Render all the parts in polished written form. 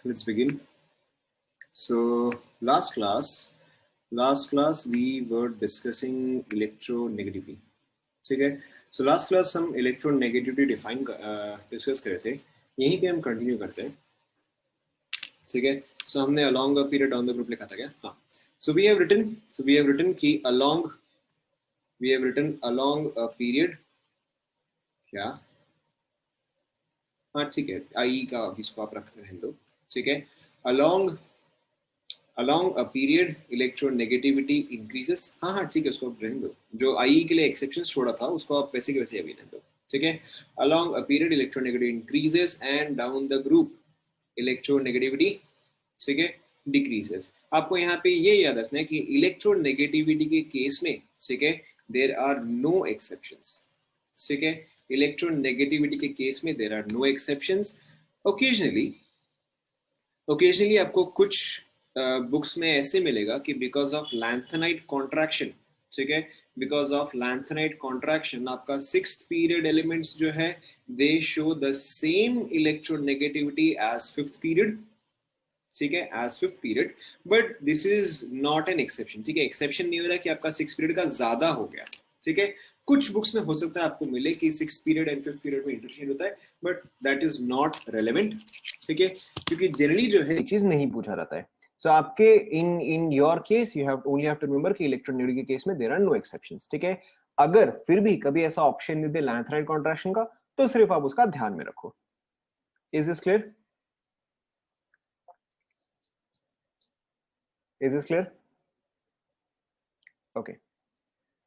let's begin. So last class we were discussing electronegativity. ठीक है, so last class हम electronegativity define discuss कर रहे थे, यहीं पे हम कंटिन्यू करते हैं. ठीक है, so हमने along a period down the group लिखा था क्या? हाँ, so we have written कि along a period क्या, हाँ ठीक है, आई का इसको आप रख रहे दो. ठीक है, along a period electronegativity increases. हाँ हाँ ठीक है, उसको आप रहने दो, जो आई के लिए एक्सेप्शंस छोड़ा था उसको आप वैसे के वैसे अभी रहने दो. ठीक है, along a period electronegativity increases and down the group electronegativity, ठीक है, decreases. आपको यहाँ पे ये याद रखना है कि इलेक्ट्रोनेगेटिविटी के केस में, ठीक है, there are no exceptions. ठीक है, इलेक्ट्रोनेगेटिविटी के केस में there are no exceptions. occasionally आपको कुछ बुक्स में ऐसे मिलेगा कि बिकॉज ऑफ लैंथेनाइट कॉन्ट्रैक्शन, ठीक है, बिकॉज ऑफ लैंथेनाइट कॉन्ट्रैक्शन आपका सिक्स्थ पीरियड एलिमेंट्स जो है they show the same electronegativity as fifth period. ठीक है, as fifth period, but this is not an exception. ठीक है, एक्सेप्शन नहीं हो रहा कि आपका सिक्स पीरियड का ज्यादा हो गया. ठीक है, कुछ बुक्स में हो सकता है आपको मिले कि six period and fifth period में इंटरचेंज होता है, but that is not relevant. ठीक है, क्योंकि जनरली जो है चीज नहीं पूछा जाता है. सो आपके in your case you have only have to remember कि इलेक्ट्रोनेगेटिविटी के केस में देयर आर नो एक्सेप्शंस. ठीक है, अगर फिर भी कभी ऐसा ऑप्शन नहीं दे लैंथेनाइट कॉन्ट्रैक्शन का, तो सिर्फ आप उसका ध्यान में रखो. Is this clear? Is this clear? Okay.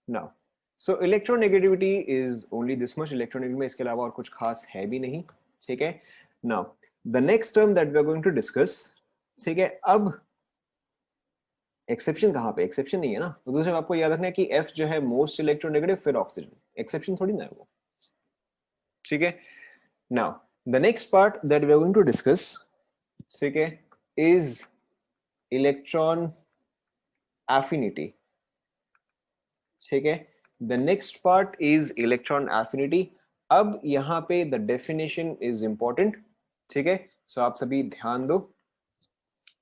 Now, so electronegativity is only this much. Electronegativity में इसके अलावा और कुछ खास है भी नहीं. ठीक है. Now, the next term that we are going to discuss. ठीक है. अब एक्सेप्शन कहाँ पे? एक्सेप्शन नहीं है ना. तो दूसरे आपको याद रखना है कि F जो है मोस्ट इलेक्ट्रोनेगेटिव, फिर ऑक्सीजन. एक्सेप्शन थोड़ी ना है वो. ठीक है. Now, the next part that we are going to discuss, ठीक है, is electron affinity. ठीक है, the next part is electron affinity. अब यहाँ पे the definition is important. ठीक है, so आप सभी ध्यान दो.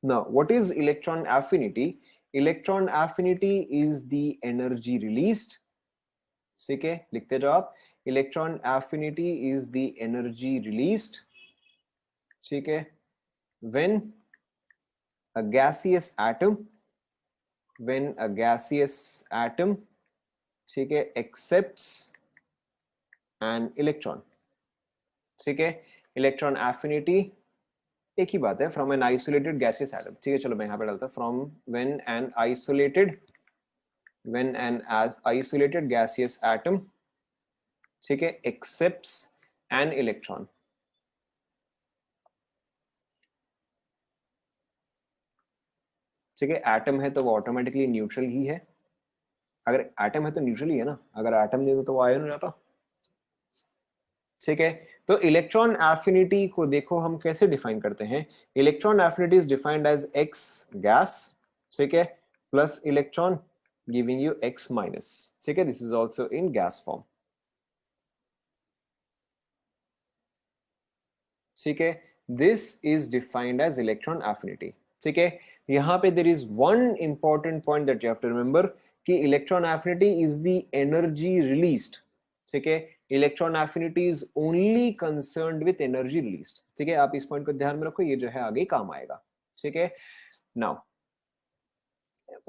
Now, what is electron affinity? Electron affinity is the energy released. ठीक है, लिखते जाओ आप. Electron affinity is the energy released. ठीक है, when a gaseous atom ठीक है accepts an electron. ठीक है, इलेक्ट्रॉन एफिनिटी एक ही बात है, from N isolated gaseous atom. ठीक है, चलो मैं यहाँ पे डालता हूँ from when an isolated gaseous atom, ठीक है, एक्सेप्ट्स एन इलेक्ट्रॉन. ठीक है, एटम है तो वो ऑटोमेटिकली न्यूट्रल ही है. अगर एटम है तो न्यूट्रल ही है ना, अगर एटम नहीं तो वो आयन हो जाता. ठीक है, तो इलेक्ट्रॉन एफिनिटी को देखो हम कैसे डिफाइन करते हैं. Electron affinity is defined as X gas, ठीक है, plus electron giving you X minus. ठीक है, this is also in gas form. ठीक है, this is defined as electron affinity. ठीक है, यहाँ पे there is one important point that you have to remember कि electron affinity is the energy released. ठीक है, electron affinity is only concerned with energy released. ठीक है, आप इस पॉइंट को ध्यान में रखो, ये जो है आगे काम आएगा. ठीक है, नाउ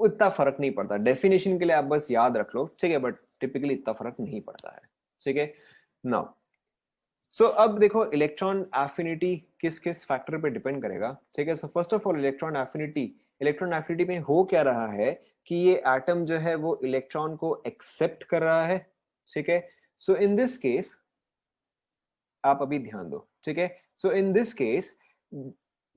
इतना फर्क नहीं पड़ता, डेफिनेशन के लिए आप बस याद रख लो. ठीक है, बट टिपिकली इतना फर्क नहीं पड़ता है. ठीक है, नाउ सो अब देखो इलेक्ट्रॉन एफिनिटी किस किस फैक्टर पे डिपेंड करेगा. ठीक है, so first of all electron affinity में हो क्या रहा है कि ये एटम जो है वो इलेक्ट्रॉन को एक्सेप्ट कर रहा है. ठीक है, सो इन दिस केस आप अभी ध्यान दो. ठीक है, सो इन दिस केस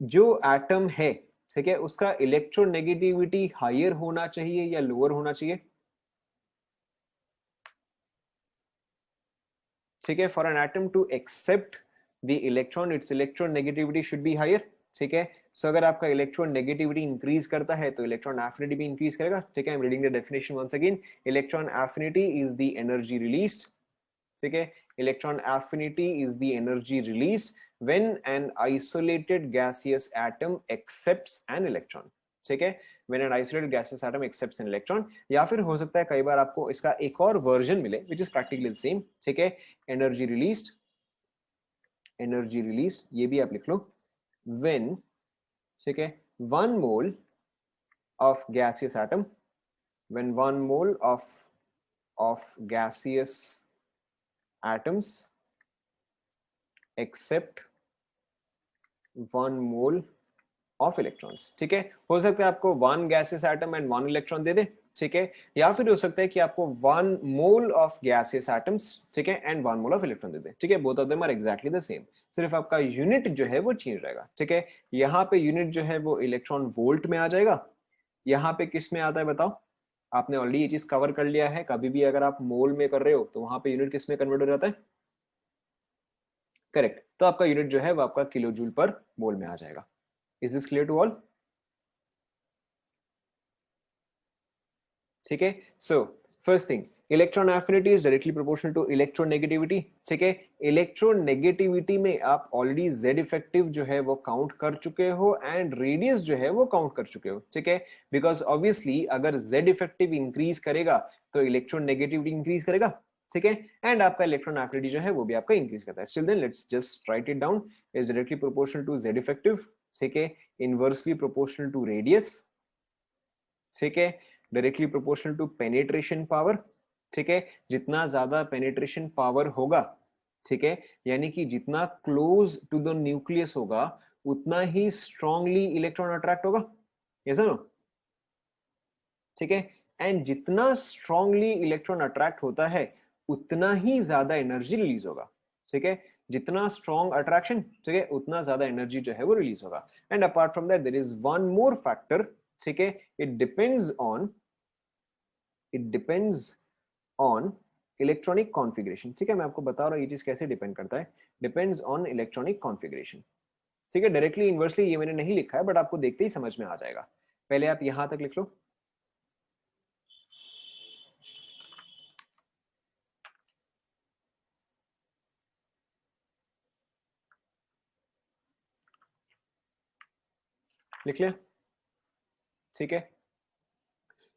जो एटम है, ठीक है, उसका इलेक्ट्रोनेगेटिविटी हायर होना चाहिए या लोअर होना चाहिए. ठीक है, for an atom to accept the electron its electronegativity should be higher. ठीक है, सो अगर आपका इलेक्ट्रॉन नेगेटिविटी इंक्रीज करता है तो इलेक्ट्रॉन एफिनिटी भी इंक्रीज करेगा. ठीक है, I am reading the definition once again. Electron affinity is the energy released. ठीक है, electron affinity is the energy released when an isolated gaseous atom accepts an electron, ठीक है, when an isolated gaseous atom accepts an electron. या फिर हो सकता है कई बार आपको इसका एक और वर्जन मिले which is practically the same, ठीक है, एनर्जी रिलीज्ड, एनर्जी रिलीज ये भी आप लिख लो, व्हेन, ठीक है, 1 मोल of gaseous atom, when 1 mole of gaseous atoms accept 1 mole of electrons, ठीक है, हो सकता है आपको 1 gaseous atom and 1 electron दे दे, ठीक है, या फिर हो सकता है कि आपको 1 mole of gaseous atoms, ठीक है, and 1 mole of electron दे दे, ठीक है, both of them are exactly the same, सिर्फ आपका यूनिट जो है वो चेंज रहेगा, ठीक है, यहाँ पे यूनिट जो है वो इलेक्ट्रॉन वोल्ट में आ जाएगा, यहाँ पे किस में आता है बताओ, आपने ऑलरेडी ये चीज कवर कर लिया है, कभी भी अगर आप मोल में कर रहे हो तो वहां पे यूनिट किस में कन्वर्ट हो जाता है, करेक्ट, तो आपका यूनिट जो है वो आपका किलो जूल पर मोल में आ जाएगा। Is this clear to all? ठीक है, so first thing, electron affinity is directly proportional to electronegativity, ठीक है, इलेक्ट्रोनेगेटिविटी में आप ऑलरेडी जेड इफेक्टिव जो है वो काउंट कर चुके हो एंड रेडियस जो है वो काउंट कर चुके हो, ठीक है, बिकॉज ऑब्वियसली अगर जेड इफेक्टिव इंक्रीज करेगा तो इलेक्ट्रोनेगेटिविटी इंक्रीज करेगा, ठीक है, एंड आपका इलेक्ट्रॉन एफिनिटी जो है वो भी आपका इंक्रीज करता है। Still then let's just write it down, is directly proportional to Z effective, ठीक है, इनवर्सली प्रोपोर्शनल टू रेडियस, ठीक है, directly proportional to penetration power, ठीक है, जितना ज्यादा पेनिट्रेशन पावर होगा, ठीक है, यानी कि जितना क्लोज टू द न्यूक्लियस होगा उतना ही स्ट्रांगली इलेक्ट्रॉन अट्रैक्ट होगा, यस और नो, ठीक है, एंड जितना स्ट्रांगली इलेक्ट्रॉन अट्रैक्ट होता है उतना ही ज्यादा एनर्जी रिलीज होगा, ठीक है, जितना स्ट्रॉन्ग अट्रैक्शन, ठीक है, उतना ज्यादा एनर्जी जो है वो रिलीज होगा। And apart from that there is one more factor, ठीक है, it depends on electronic configuration, ठीक है, मैं आपको बता रहा हूँ ये चीज कैसे डिपेंड करता है, डिपेंड्स ऑन इलेक्ट्रॉनिक कॉन्फ़िगरेशन, ठीक है, डायरेक्टली इनवर्सली ये मैंने नहीं लिखा है बट आपको देखते ही समझ में आ जाएगा। पहले आप यहां तक लिख लो, लिख लिया, ठीक है,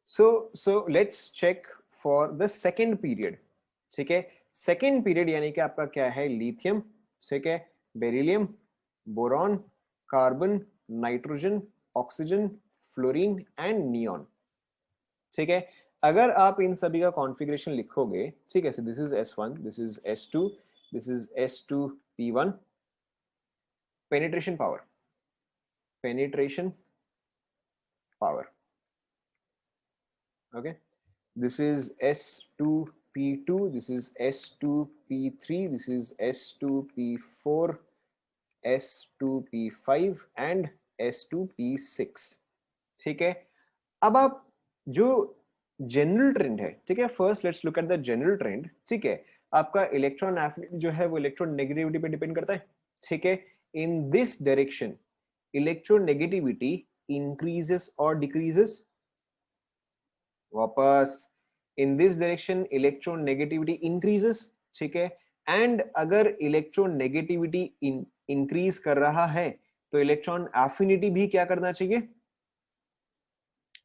so let's check for the second period, ठीक है, सेकेंड पीरियड यानी कि आपका क्या है, लिथियम, ठीक है, beryllium, boron, carbon, nitrogen, oxygen, fluorine and neon, ठीक है, अगर आप इन सभी का कॉन्फ़िगरेशन लिखोगे, ठीक है, so this is S1, this is S2, this is S2P1, penetration power, okay, this is S2P2, this is S2P3, this is S2P4, S2P5 and S2P6, ठीक है, अब आप जो जनरल ट्रेंड है, ठीक है, first let's look at the general trend, ठीक है, आपका इलेक्ट्रॉन एफिनिटी जो है वो इलेक्ट्रॉन नेगेटिविटी पे डिपेंड करता है, ठीक है, in this direction electronegativity increases और डिक्रीजेस, वापस in this direction electronegativity increases, ठीक है, एंड अगर इलेक्ट्रोनेगेटिविटी इंक्रीज कर रहा है तो इलेक्ट्रॉन एफिनिटी भी क्या करना चाहिए,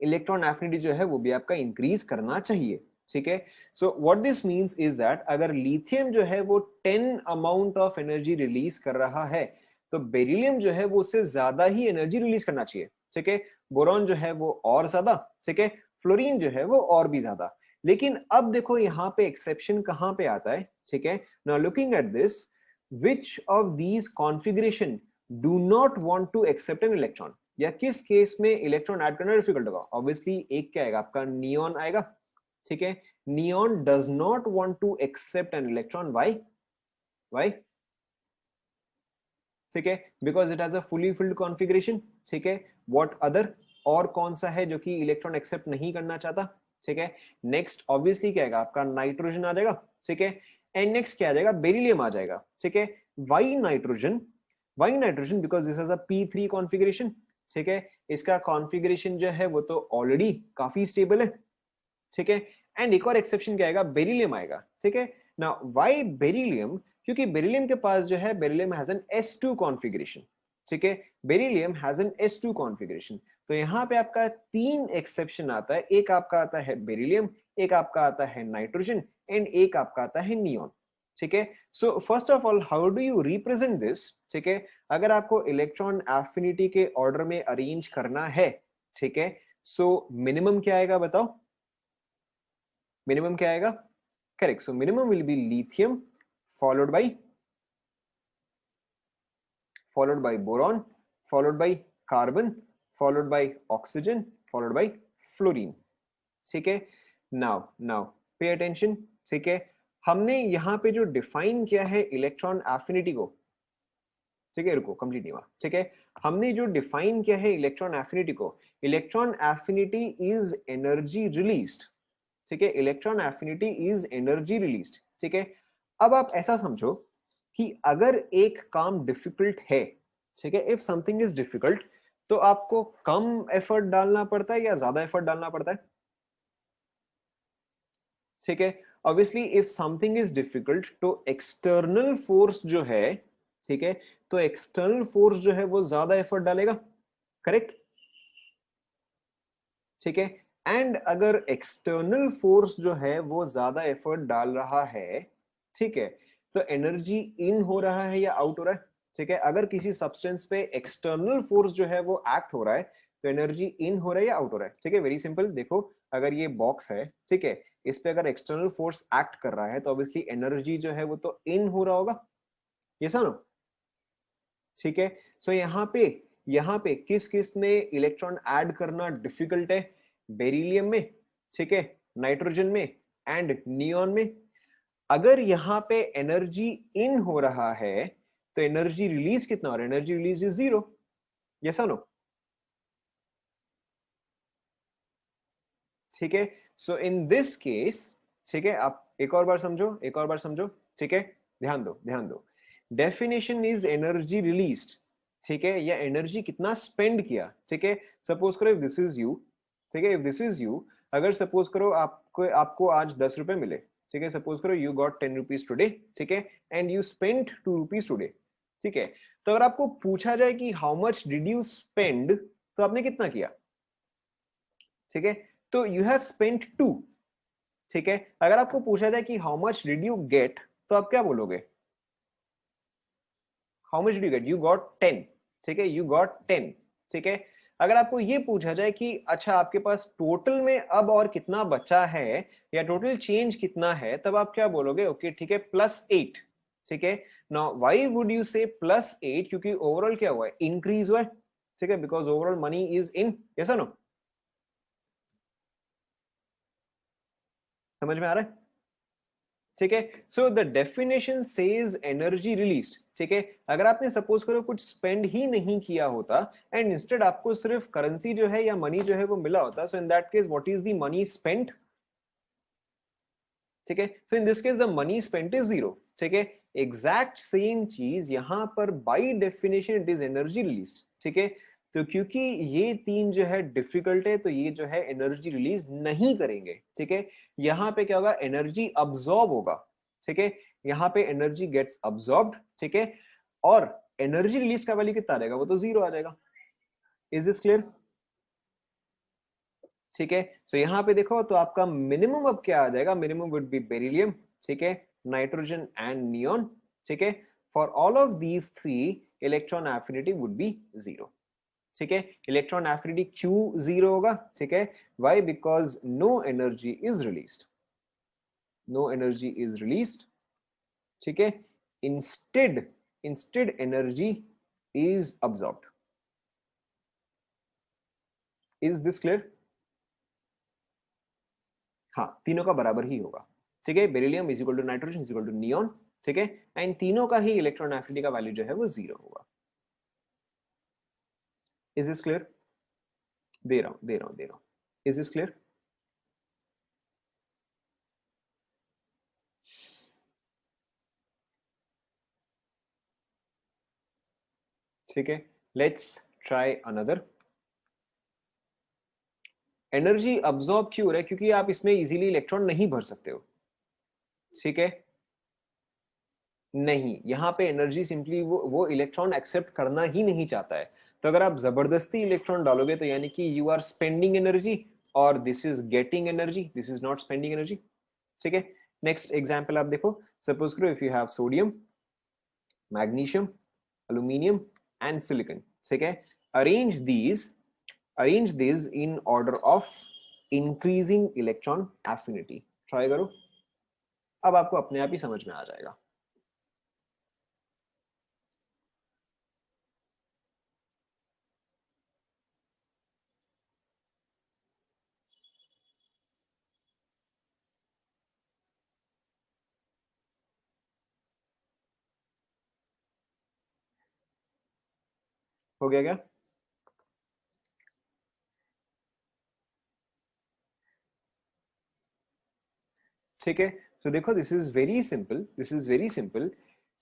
इलेक्ट्रॉन एफिनिटी जो है वो भी आपका इंक्रीज करना चाहिए, ठीक है, so what this means is that अगर लिथियम जो है वो 10 अमाउंट ऑफ एनर्जी रिलीज कर रहा है तो बेरिलियम जो है वो उससे ज्यादा ही एनर्जी रिलीज करना चाहिए, ठीक है, बोरॉन जो है वो और ज्यादा, ठीक है, फ्लोरीन जो है वो और भी ज्यादा, लेकिन अब देखो यहाँ पे एक्सेप्शन कहां पे आता है, ठीक है, now looking at this, which of these configuration do not want to accept an electron, या किस केस में इलेक्ट्रॉन ऐड करना डिफिकल्ट होगा, ऑब्वियसली एक क्या आएगा, आपका नियॉन आएगा, ठीक है, neon does not want to accept an electron, why, ठीक है, because it has a fully filled configuration, ठीक है, व्हाट अदर, और कौन सा है जो कि इलेक्ट्रॉन एक्सेप्ट नहीं करना चाहता, ठीक है, नेक्स्ट ऑब्वियसली क्या आएगा, आपका नाइट्रोजन आ जाएगा, ठीक है, एंड नेक्स्ट क्या आ जाएगा, बेरिलियम आ जाएगा, ठीक है, why nitrogen because this is a P3 configuration, ठीक है, इसका कॉन्फ़िगरेशन जो है वो तो ऑलरेडी काफी स्टेबल है, ठीक है, एंड एक और एक्सेप्शन क्या आएगा, बेरिलियम आएगा, ठीक है, नाउ व्हाई बेरिलियम, क्योंकि बेरिलियम के पास जो है, beryllium has an s2 configuration, ठीक है, beryllium has an s2 configuration. तो यहाँ पे आपका 3 एक्सेप्शन आता है, एक आपका आता है बेरिलियम, एक आपका आता है नाइट्रोजन एंड एक आपका आता है नियॉन, ठीक है। So first of all how do you represent this, ठीक है, अगर आपको इलेक्ट्रॉन एफिनिटी के ऑर्डर में अरेंज करना है, ठीक है, सो मिनिमम क्या आएगा बताओ, मिनिमम क्या आएगा, correct, so minimum will be lithium followed by boron, followed by carbon, followed by oxygen, followed by fluorine, ठीक है। नाउ पे अटेंशन, ठीक है, हमने यहाँ पे जो डिफाइन किया है इलेक्ट्रॉन एफिनिटी को, ठीक है, रुको कंप्लीट नहीं हुआ, ठीक है, हमने जो डिफाइन किया है इलेक्ट्रॉन एफिनिटी को, electron affinity is energy released, ठीक है, electron affinity is energy released, ठीक है। अब आप ऐसा समझो कि अगर एक काम डिफिकल्ट है, ठीक है, इफ समथिंग इज डिफिकल्ट, तो आपको कम एफर्ट डालना पड़ता है या ज्यादा एफर्ट डालना पड़ता है, ठीक है। Obviously if something is difficult तो एक्सटर्नल फोर्स जो है, ठीक है, तो एक्सटर्नल फोर्स जो है वो ज्यादा एफर्ट डालेगा, करेक्ट, ठीक है। एंड अगर एक्सटर्नल फोर्स जो है वो ज्यादा एफर्ट डाल रहा है, ठीक है, तो एनर्जी इन हो रहा है या आउट हो रहा है, ठीक है। अगर किसी सब्सटेंस पे एक्सटर्नल फोर्स जो है वो एक्ट हो रहा है, तो एनर्जी इन हो रहा है या आउट हो रहा है, ठीक है। वेरी सिंपल, देखो अगर ये बॉक्स है, ठीक है, इस पे अगर एक्सटर्नल फोर्स एक्ट कर रहा है तो ऑब्वियसली एनर्जी जो है वो तो इन हो रहा होगा, ये सुनो, ठीक है। सो यहाँ पे किस किस में इलेक्ट्रॉन ऐड करना डिफिकल्ट है, बेरिलियम में, ठीक है, नाइट्रोजन में एंड नियॉन में। अगर यहाँ पे एनर्जी इन हो रहा है तो एनर्जी रिलीज कितना हो रहा है, एनर्जी रिलीज इज 0, यस और नो, ठीक है। सो इन दिस केस, ठीक है, आप एक और बार समझो, एक और बार समझो, ठीक है, ध्यान दो ध्यान दो, डेफिनेशन इज एनर्जी रिलीज्ड, ठीक है, या एनर्जी कितना स्पेंड किया, ठीक है। सपोज करो इफ दिस इज यू, ठीक है, इफ दिस इज यू, अगर सपोज करो आपको आपको आज 10 रुपए मिले, ठीक है, सपोज करो यू गॉट 10 रुपीज टुडे, ठीक है, and you spend 2 rupees today, ठीक है। तो अगर आपको पूछा जाए कि how much did you spend, तो आपने कितना किया, ठीक है, तो यू हैव स्पेंट 2, ठीक है। अगर आपको पूछा जाए कि how much did you get, तो आप क्या बोलोगे, how much did you get, you got 10, ठीक है, यू गॉट 10, ठीक है। अगर आपको ये पूछा जाए कि अच्छा आपके पास टोटल में अब और कितना बचा है या टोटल चेंज कितना है, तब आप क्या बोलोगे, ओके ठीक है, +8, ठीक है। नाउ व्हाई वुड यू से +8, क्योंकि ओवरऑल क्या हुआ है, इंक्रीज हुआ है, ठीक है, because overall money is in, yes और नो, समझ में आ रहा है, ठीक है। So the definition says energy released, ठीक है। अगर आपने सपोज करो कुछ स्पेंड ही नहीं किया होता एंड इंस्टेड आपको सिर्फ करेंसी जो है या मनी जो है वो मिला होता, so in that case what is the money spent, ठीक है। So in this case the money spent is 0, ठीक है। एग्जैक्ट सेम चीज यहां पर by definition it is energy released, ठीक है। तो क्योंकि ये तीन जो है डिफिकल्ट है, तो ये जो है एनर्जी रिलीज नहीं करेंगे, ठीक है। यहाँ पे क्या होगा, एनर्जी अब्सॉर्ब होगा, ठीक है, यहाँ पे एनर्जी गेट्स अब्सॉर्ब्ड, ठीक है, और एनर्जी रिलीज का वैल्यू कितना आ जाएगा, वो तो 0 आ जाएगा। इज दिस क्लियर, ठीक है। सो यहाँ पे देखो तो आपका मिनिमम अब क्या आ जाएगा, मिनिमम वुड बी बेरिलियम, ठीक है, नाइट्रोजन एंड नियॉन, ठीक है। For all of these 3 electron affinity would B 0, ठीक है। इलेक्ट्रॉन एफिनिटी क्यों 0 होगा, ठीक है, why, because no energy is released, no energy is released, ठीक है। Instead instead energy is absorbed. Is this clear, हाँ, तीनों का बराबर ही होगा, ठीक है। Beryllium is equal to nitrogen is equal to neon, ठीक है, एंड तीनों का ही इलेक्ट्रॉन एफिनिटी का वैल्यू जो है वो 0 होगा। इज दिस क्लियर, दे रहा हूं, इज दिस क्लियर, ठीक है। Let's try another. Energy absorb क्यों हो रहा है, क्योंकि आप इसमें इजीली इलेक्ट्रॉन नहीं भर सकते हो, ठीक है। नहीं, यहाँ पे एनर्जी सिंपली वो इलेक्ट्रॉन एक्सेप्ट करना ही नहीं चाहता है। तो अगर आप जबरदस्ती इलेक्ट्रॉन डालोगे तो यानी कि यू आर स्पेंडिंग एनर्जी, और this is getting energy, this is not spending energy. ठीक है, नेक्स्ट एग्जांपल आप देखो, सपोज करो if you have sodium, magnesium, aluminium and silicon। ठीक है, arrange these in order of increasing electron affinity। Try करो, अब आपको अपने आप ही समझ में आ जाएगा। हो गया क्या? ठीक है, तो देखो this is very simple, this is very simple.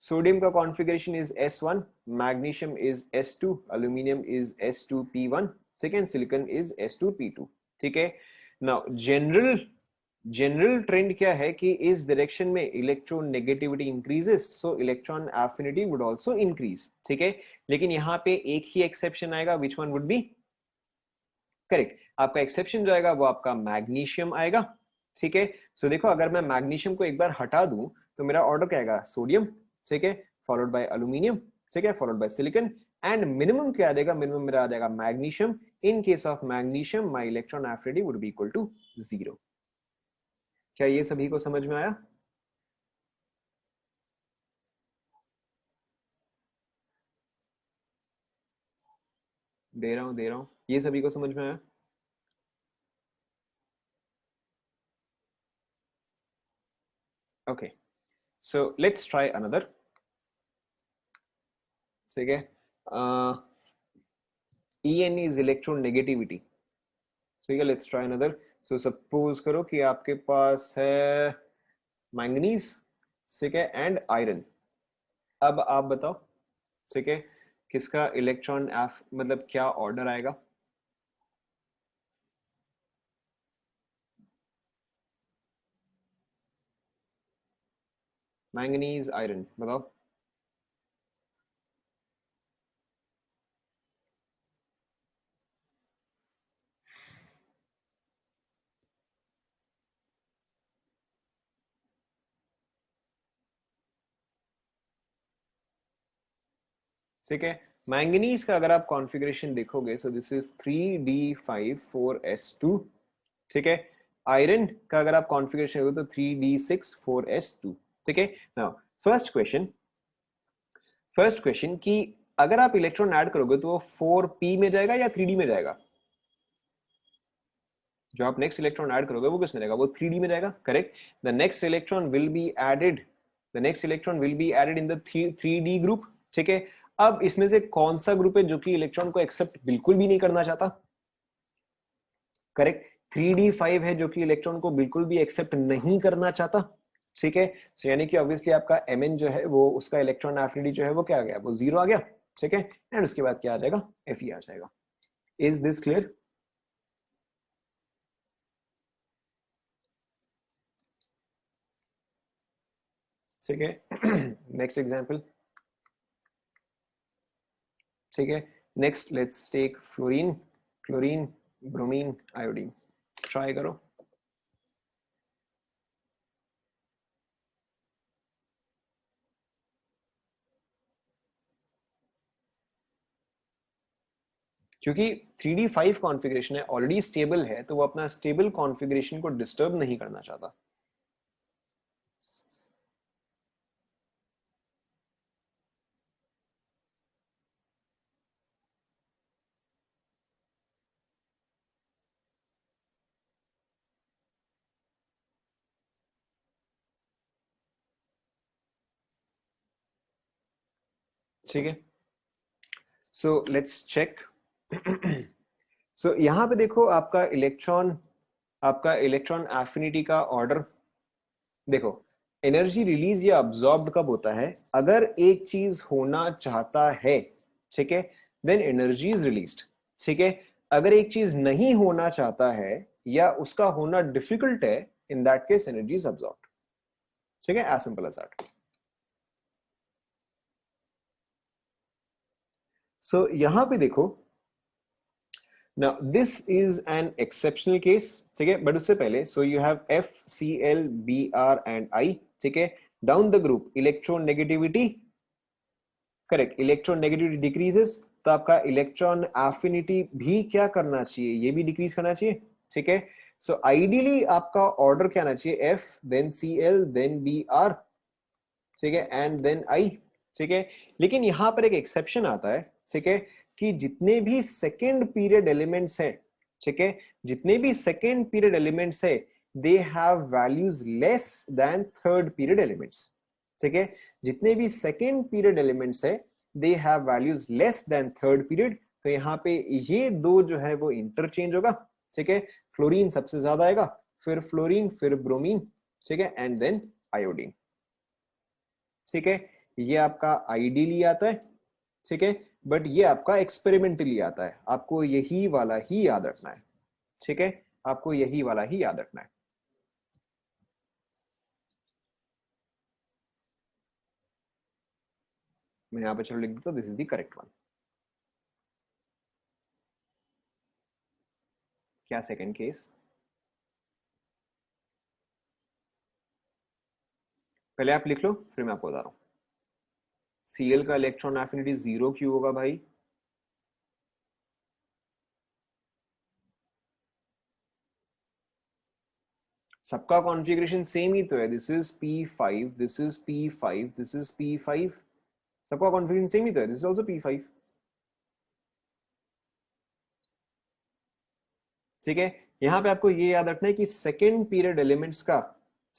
Sodium का configuration is S1, magnesium is S2, aluminium is S2P1, second silicon is S2P2। ठीक है, नाउ जनरल ट्रेंड क्या है कि इस डायरेक्शन में electron negativity increases, so electron affinity would also increase. ठीक है, लेकिन यहाँ पे एक ही एक्सेप्शन आएगा, which one would be correct? आपका एक्सेप्शन जो आएगा वो आपका मैग्नीशियम आएगा। ठीक है, सो देखो अगर मैं मैग्नीशियम को एक बार हटा दूं तो मेरा ऑर्डर क्या आएगा? सोडियम, ठीक है, फॉलोड बाय एल्यूमिनियम, ठीक है, followed by silicon, and minimum क्या आ जाएगा? मिनिमम मेरा आ जाएगा magnesium. In case of magnesium my electron affinity would be equal to 0। क्या ये सभी को समझ में आया? दे रहा हूं, ये सभी को समझ में आया? Okay, so let's try another. ठीक है, En is electronegativity। ठीक है, let's try another. So suppose करो कि आपके पास है मैंगनीज, ठीक है, एंड आयरन। अब आप बताओ, ठीक है, किसका इलेक्ट्रॉन एफ मतलब क्या ऑर्डर आएगा? मैंगनीज आयरन, बताओ। ठीक है, मैंगनीज का अगर आप कॉन्फ़िगरेशन देखोगे, सो दिस इज 3d5 4s2। ठीक है, आयरन का अगर आप कॉन्फ़िगरेशन देखो तो 3d6 4s2। ठीक है, नाउ फर्स्ट क्वेश्चन, कि अगर आप इलेक्ट्रॉन ऐड करोगे तो वो 4p में जाएगा या 3d में जाएगा? जो आप नेक्स्ट इलेक्ट्रॉन ऐड करोगे वो किसमें जाएगा? वो 3d में जाएगा, correct? The next electron will be added, the next electron will be added in the 3d group. ठीक है, अब इसमें से कौन सा ग्रुप है जो कि इलेक्ट्रॉन को एक्सेप्ट बिल्कुल भी नहीं करना चाहता? करेक्ट, 3d5 है जो कि इलेक्ट्रॉन को बिल्कुल भी एक्सेप्ट नहीं करना चाहता। ठीक है, so यानी कि ऑब्वियसली आपका Mn जो है वो उसका इलेक्ट्रॉन एफिनिटी जो है वो क्या आ गया? वो 0 आ गया। ठीक है, एंड उसके बाद क्या आ जाएगा? Fe आ जाएगा। Is this clear? ठीक है, नेक्स्ट एग्जांपल। ठीक है, next let's take fluorine, chlorine, bromine, iodine. Try करो। क्योंकि 3d5 कॉन्फ़िगरेशन है, ऑलरेडी स्टेबल है, तो वो अपना स्टेबल कॉन्फ़िगरेशन को डिस्टर्ब नहीं करना चाहता। ठीक है, सो लेट्स चेक। सो यहां पे देखो आपका इलेक्ट्रॉन एफिनिटी का ऑर्डर देखो। एनर्जी रिलीज या अब्सॉर्ब्ड कब होता है? अगर एक चीज होना चाहता है, ठीक है, देन एनर्जी इज रिलीज्ड। ठीक है, अगर एक चीज नहीं होना चाहता है या उसका होना डिफिकल्ट है, इन that case energy is absorbed. ठीक है, एज सिंपल एज दैट। सो यहां पे देखो, now this is an exceptional case, ठीक है, बट उससे पहले so you have FCl Br and I, ठीक है, down the group electron negativity, correct, electron negativity decreases, तो आपका इलेक्ट्रॉन एफिनिटी भी क्या करना चाहिए, ये भी डिक्रीज करना चाहिए, ठीक है। सो आइडियली आपका ऑर्डर क्या आना चाहिए, F then Cl then Br, ठीक है, एंड देन I, ठीक है। लेकिन यहां पर एक एक्सेप्शन आता है, ठीक है, कि जितने भी सेकेंड पीरियड एलिमेंट्स हैं, ठीक है, जितने भी सेकेंड पीरियड एलिमेंट्स है, they have values less than third period elements, ठीक है, जितने भी सेकेंड पीरियड एलिमेंट्स है, they have values less than third period. तो यहाँ पे ये दो जो है वो इंटरचेंज होगा, ठीक है, फ्लोरीन सबसे ज्यादा आएगा, फिर फ्लोरीन, फिर ब्रोमीन, ठीक है, एंड देन आयोडीन, ठीक है। ये आपका आइडियली आता है, ठीक है, बट ये आपका एक्सपेरिमेंटली आता है, आपको यही वाला ही याद रखना है, ठीक है, आपको यही वाला ही याद रखना है। मैं यहां पे चलो लिख देता हूं, this is the correct one. क्या सेकंड केस, पहले आप लिख लो फिर मैं आपको बता रहा हूं। Cl का इलेक्ट्रॉन एफिनिटी 0 क्यों होगा भाई, सबका कॉन्फ़िगरेशन सेम ही तो है, this is P5, this is P5, this is P5, सबका कॉन्फ़िगरेशन सेम ही तो है, दिस इज आल्सो P5, ठीक है। यहां पे आपको ये याद रखना है कि सेकेंड पीरियड एलिमेंट्स का,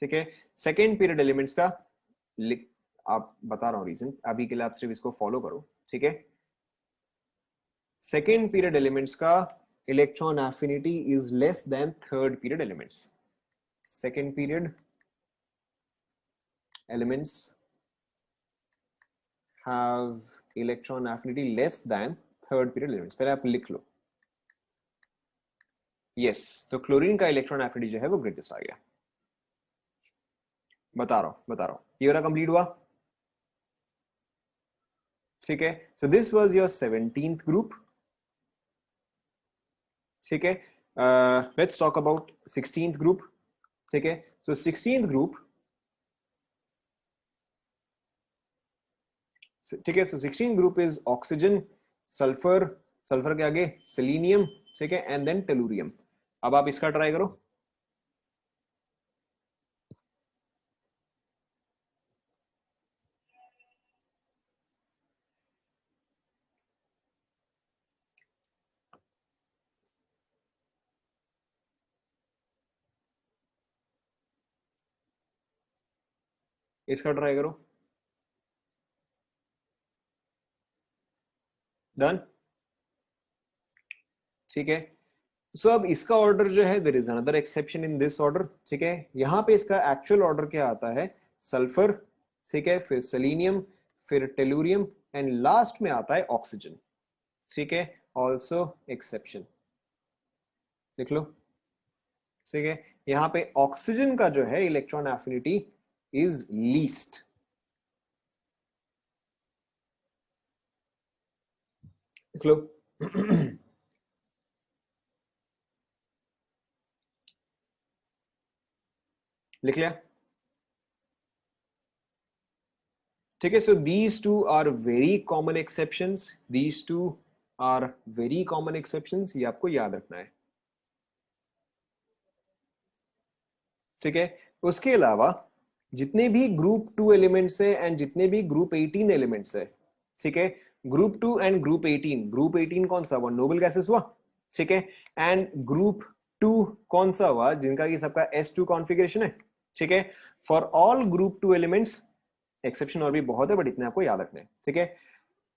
ठीक है, सेकेंड पीरियड एलिमेंट्स का आप बता रहा हूं रीजन, अभी के लिए आप सिर्फ इसको फॉलो करो, ठीक है। सेकेंड पीरियड एलिमेंट्स का electron affinity is less than third period elements, second period elements have electron affinity less than third period elements, पहले आप लिख लो, यस, तो क्लोरीन का इलेक्ट्रॉन एफिनिटी जो है वो ग्रेटेस्ट आ गया, बता रहा हूं, ये वाला कंप्लीट हुआ, ठीक है। So this was your 17th group, ठीक है। Let's talk about 16th group, ठीक है। सो 16th ग्रुप, ठीक है, सो 16th group is oxygen, sulphur, sulphur के आगे सेलेनियम, ठीक है, एंड देन टेलुरियम। अब आप इसका ट्राई करो, इसका ट्राई करो, डन, ठीक है। सो अब इसका ऑर्डर जो है, there is another exception in this order, ठीक है, यहां पे इसका एक्चुअल ऑर्डर क्या आता है, सल्फर, ठीक है, फिर सेलेनियम, फिर टेलुरियम, एंड लास्ट में आता है ऑक्सीजन, ठीक है, ऑल्सो एक्सेप्शन, लिख लो, ठीक है। यहां पे ऑक्सीजन का जो है इलेक्ट्रॉन एफिनिटी इज लीस्ट, लिख लो लिख लिया, ठीक है। So these two are very common exceptions, these two are very common exceptions, ये आपको याद रखना है, ठीक है। उसके अलावा जितने भी ग्रुप 2 एलिमेंट्स है एंड जितने भी ग्रुप 18 एलिमेंट्स है, ठीक है, ग्रुप 2 एंड ग्रुप 18, ग्रुप 18 कौन सा हुआ, नोबल गैसेस हुआ, ठीक है, एंड ग्रुप 2 कौन सा हुआ, जिनका कि सबका S2 कॉन्फ़िगरेशन है, ठीक है। For all group 2 elements, exception और भी बहुत है बट इतने आपको याद रखने हैं, ठीक है,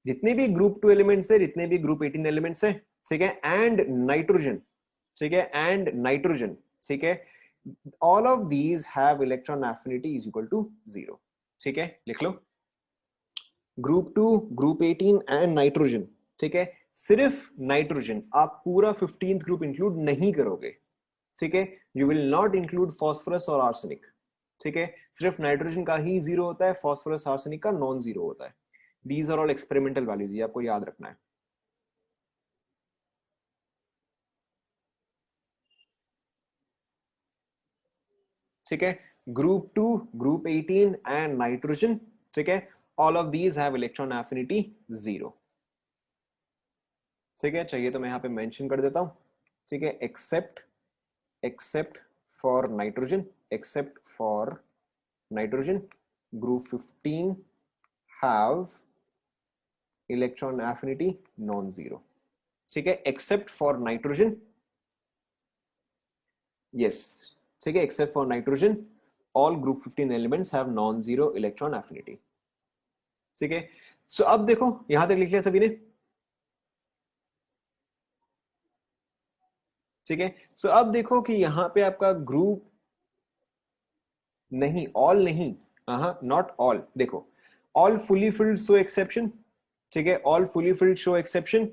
जितने भी ग्रुप 2 एलिमेंट्स है, जितने भी ग्रुप 18 एलिमेंट्स है, ठीक है, एंड नाइट्रोजन, ठीक है, एंड नाइट्रोजन, ठीक है, all of these have electron affinity is equal to 0, ठीक है, लिख लो, ग्रुप 2, ग्रुप 18 एंड नाइट्रोजन, ठीक है, सिर्फ नाइट्रोजन, आप पूरा 15th ग्रुप इंक्लूड नहीं करोगे, ठीक है, you will not include phosphorus और आर्सेनिक, ठीक है, सिर्फ नाइट्रोजन का ही 0 होता है, फॉस्फोरस आर्सेनिक का नॉन 0 होता है, these are all experimental values, ये आपको याद रखना है, ठीक है, group 2, group 18 and nitrogen, ठीक है, all of these have electron affinity 0, ठीक है, चाहिए तो मैं यहाँ पे मेंशन कर देता हूं, ठीक है, except for nitrogen group 15 have electron affinity non-zero, ठीक है, except for nitrogen, yes, ठीक है, except for nitrogen all group 15 elements have non-zero electron affinity, ठीक है। सो अब देखो यहां तक लिख लिया सभी ने, ठीक है। सो अब देखो कि यहां पे आपका ग्रुप नहीं, ऑल नहीं, हाँ नॉट ऑल, देखो all fully filled show exception, ठीक है, all fully filled show exception,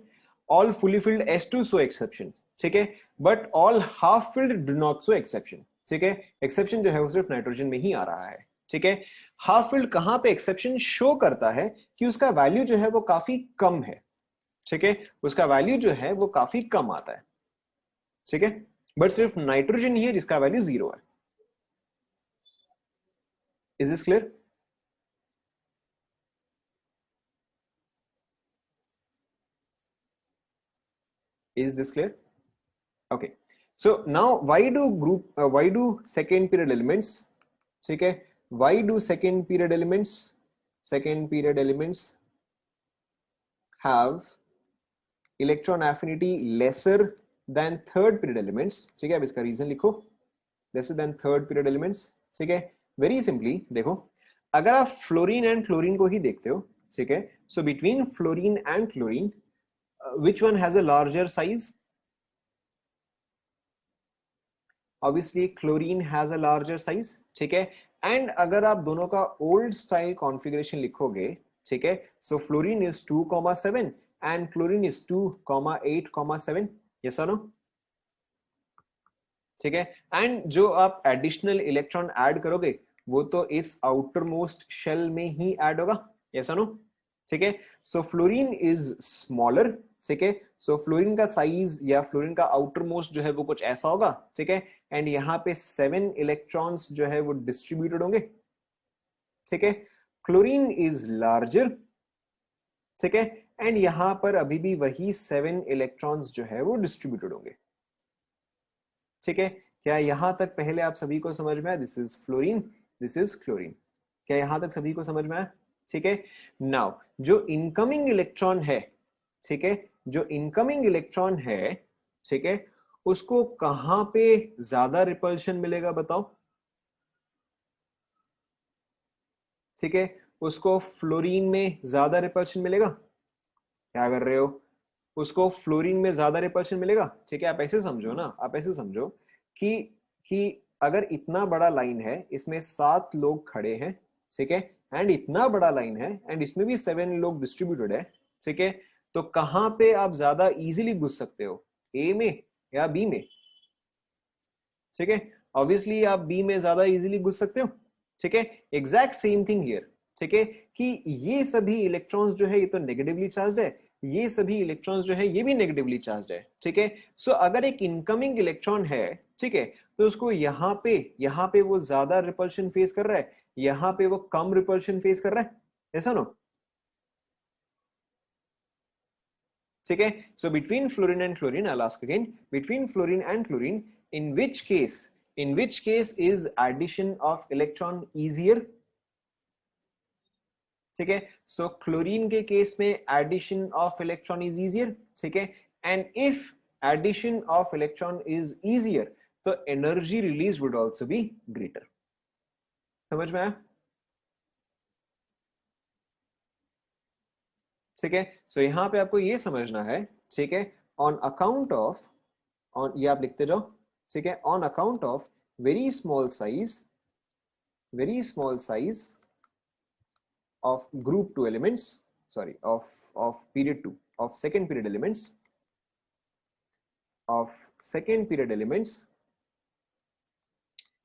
all fully filled S2 show exception, ठीक है, but all half filled do not show exception, ठीक है, एक्सेप्शन जो है वो सिर्फ नाइट्रोजन में ही आ रहा है, ठीक है। हाफ फिल्ड कहां पे एक्सेप्शन शो करता है कि उसका वैल्यू जो है वो काफी कम है, ठीक है, उसका वैल्यू जो है वो काफी कम आता है, ठीक है, बट सिर्फ नाइट्रोजन ही है जिसका वैल्यू 0 है। Is this clear? Is this clear? Okay. So now why do second period elements, ठीक है, why do second period elements have electron affinity lesser than third period elements, ठीक है, अब इसका रीजन लिखो, lesser than third period elements, ठीक है, very simply देखो, अगर आप फ्लोरीन एंड क्लोरीन को ही देखते हो, ठीक है, so between fluorine and chlorine which one has a larger size? Obviously chlorine has a larger size, ठीक है, एंड अगर आप दोनों का ओल्ड स्टाइल कॉन्फ़िगरेशन लिखोगे, ठीक है, so fluorine is 2,7 and chlorine is 2,8,7, yes और नो, ठीक है, एंड जो आप एडिशनल इलेक्ट्रॉन ऐड करोगे वो तो इस आउटर मोस्ट शेल में ही ऐड होगा, यस और नो, ठीक है, सो फ्लोरीन इज स्मॉलर, ठीक है, सो फ्लोरीन का साइज या फ्लोरीन का आउटर मोस्ट जो है वो कुछ ऐसा होगा, ठीक है, एंड यहाँ पे 7 इलेक्ट्रॉन्स जो है वो डिस्ट्रीब्यूटेड होंगे, ठीक है, क्लोरीन इज लार्जर, ठीक है, एंड यहां पर अभी भी वही 7 इलेक्ट्रॉन्स जो है वो डिस्ट्रीब्यूटेड होंगे, ठीक है, क्या यहां तक पहले आप सभी को समझ में आया? This is fluorine, this is chlorine, क्या यहां तक सभी को समझ में आया? ठीक है, नाउ जो इनकमिंग इलेक्ट्रॉन है, ठीक है, जो इनकमिंग इलेक्ट्रॉन है, ठीक है, उसको कहां पे ज्यादा रिपल्शन मिलेगा बताओ, ठीक है, उसको फ्लोरीन में ज्यादा रिपल्शन मिलेगा, क्या कर रहे हो, उसको फ्लोरीन में ज्यादा रिपल्शन मिलेगा, ठीक है, आप ऐसे समझो ना, आप ऐसे समझो कि कि अगर इतना बड़ा लाइन है, इसमें 7 लोग खड़े हैं, ठीक है, एंड इतना बड़ा लाइन है एंड इसमें भी 7 लोग डिस्ट्रीब्यूटेड है, ठीक है, तो कहां पे आप ज्यादा इजीली घुस सकते हो, ए में या बी में, ठीक है, ऑब्वियसली आप बी में ज्यादा इजीली घुस सकते हो, ठीक है, एग्जैक्ट सेम थिंग हियर, ठीक है, कि ये सभी इलेक्ट्रॉन्स जो है ये तो नेगेटिवली चार्ज है, ये सभी इलेक्ट्रॉन्स जो है ये भी नेगेटिवली चार्ज है, ठीक है, सो अगर एक इनकमिंग इलेक्ट्रॉन है, ठीक है, तो उसको यहाँ पे वो ज्यादा रिपल्शन फेस कर रहा है, यहाँ पे वो कम रिपल्शन फेस कर रहा है, ऐसा नो, ठीक है, so between fluorine and chlorine, I ask again, between fluorine and chlorine, in which case is addition of electron easier, ठीक है, सो क्लोरीन के केस में addition of electron is easier, ठीक है, and if addition of electron is easier तो energy release would also be greater, समझ में आया, ठीक है, सो यहां पे आपको ये समझना है, ठीक है, ऑन अकाउंट ऑफ, ऑन ये आप लिखते जाओ, ठीक है, on account of very small size of group 2 elements, sorry, of period 2, of second period elements,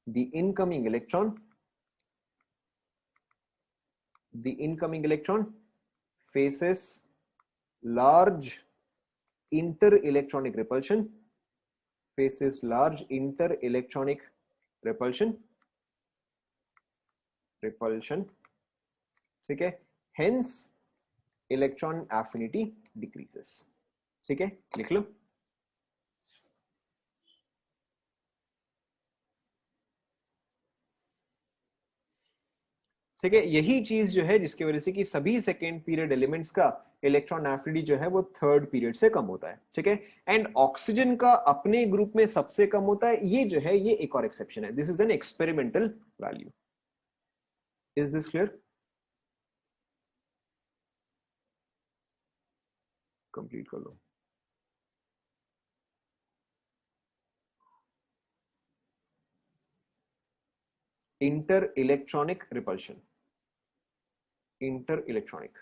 the incoming electron faces large interelectronic repulsion, repulsion, ठीक है, हेंस इलेक्ट्रॉन एफिनिटी डिक्रीजेस, ठीक है, लिख लो। ठीक है, यही चीज जो है जिसकी वजह से कि सभी सेकेंड पीरियड एलिमेंट्स का इलेक्ट्रॉन एफिनिटी जो है वो थर्ड पीरियड से कम होता है, ठीक है। एंड ऑक्सीजन का अपने ग्रुप में सबसे कम होता है, ये जो है ये एक और एक्सेप्शन है, this is an experimental value. Is this clear? Complete कर लो। Inter electronic repulsion, inter electronic,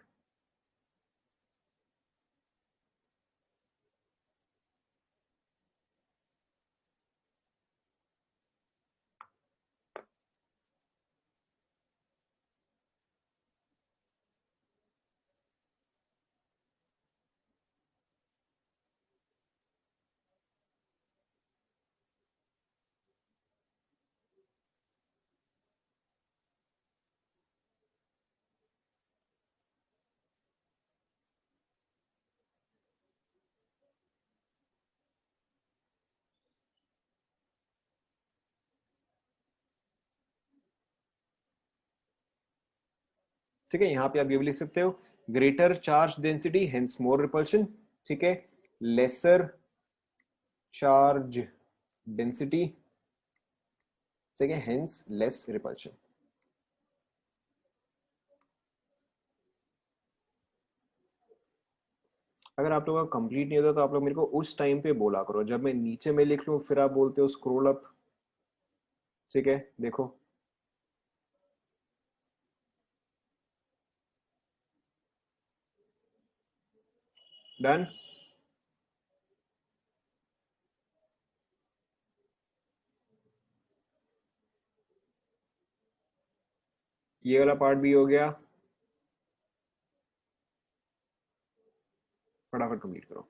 ठीक है। यहां पे आप ये भी लिख सकते हो, ग्रेटर चार्ज डेंसिटी हेंस मोर रिपल्शन, ठीक है, लेसर चार्ज डेंसिटी, ठीक है, हेंस लेस रिपल्शन। अगर आप लोगों का कंप्लीट नहीं होता तो आप लोग मेरे को उस टाइम पे बोला करो, जब मैं नीचे में लिख लूं फिर आप बोलते हो स्क्रॉल अप, ठीक है, देखो। डन। ये वाला पार्ट भी हो गया, फटाफट कंप्लीट करो।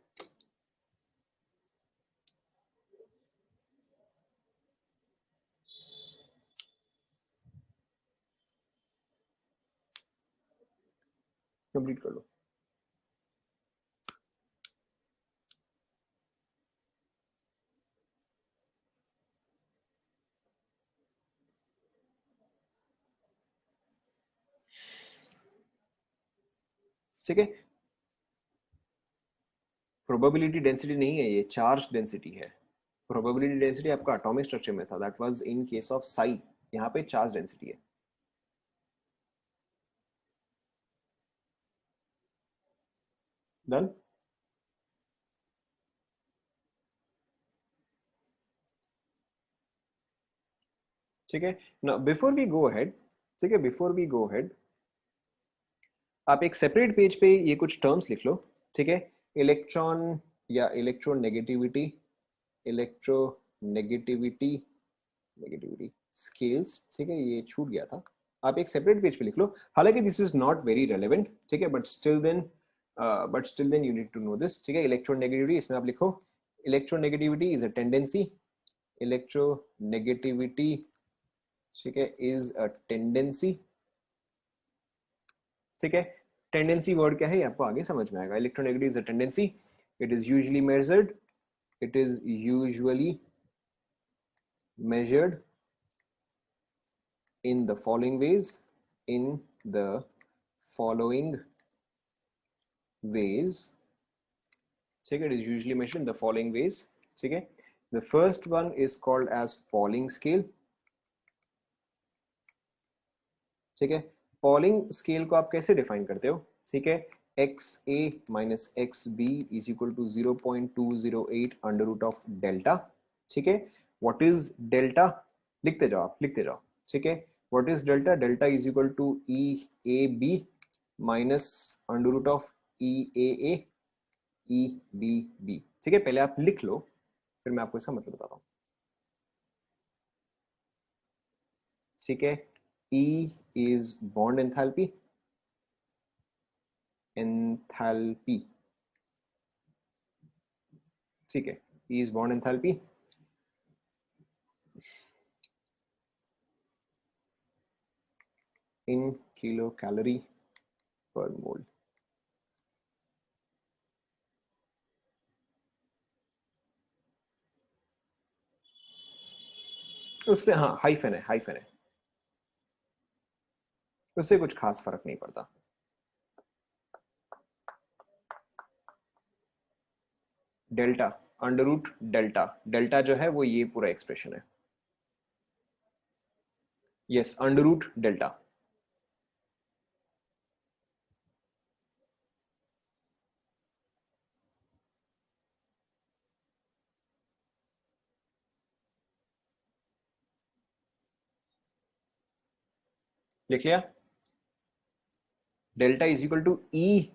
कंप्लीट कर लो। ठीक है, प्रोबेबिलिटी डेंसिटी नहीं है, ये चार्ज डेंसिटी है। प्रोबेबिलिटी डेंसिटी आपका एटॉमिक स्ट्रक्चर में था, that was in case of Sai, यहाँ पे चार्ज डेंसिटी है। डन। ठीक है ना, बिफोर वी गो अहेड, ठीक है, बिफोर वी गो अहेड, आप एक सेपरेट पेज पे ये कुछ टर्म्स लिख लो, ठीक है, इलेक्ट्रॉन या इलेक्ट्रोनेगेटिविटी, इलेक्ट्रोनेगेटिविटी, नेगेटिविटी स्केल्स, ठीक है, ये छूट गया था, आप एक सेपरेट पेज पे लिख लो। हालांकि this is not very relevant, ठीक है, but still then you need to know this, ठीक है। इलेक्ट्रोनेगेटिविटी, इसमें आप लिखो electronegativity is a tendency, electronegativity, ठीक है, इज अ टेंडेंसी, ठीक है। टेंडेंसी वर्ड क्या है ये आपको आगे समझ में आएगा। Electronegative is a tendency, it is usually measured, it is usually measured in the following ways, in the following ways, ठीक है, it is usually measured in the following ways, ठीक है। the first one is called as Pauling scale, ठीक है। Polling scale को आप कैसे define करते हो, ठीक है, X A minus X B is equal to 0.208 under root of delta, ठीक है। व्हाट इज डेल्टा, लिखते जाओ आप, लिखते जाओ, ठीक है। What is delta, delta is equal to E A B minus under root of E A E B B, ठीक है। पहले आप लिख लो फिर मैं आपको इसका मतलब बताता हूँ, ठीक है। E is bond enthalpy, enthalpy, ठीक है, E is bond enthalpy, in kilo calorie पर मोल। उससे हाँ हाइफन है, हाइफन है, उससे कुछ खास फर्क नहीं पड़ता। Delta, under root delta, delta जो है वो ये पूरा एक्सप्रेशन है। Yes, under root delta. लिख लिया? Delta is equal to E,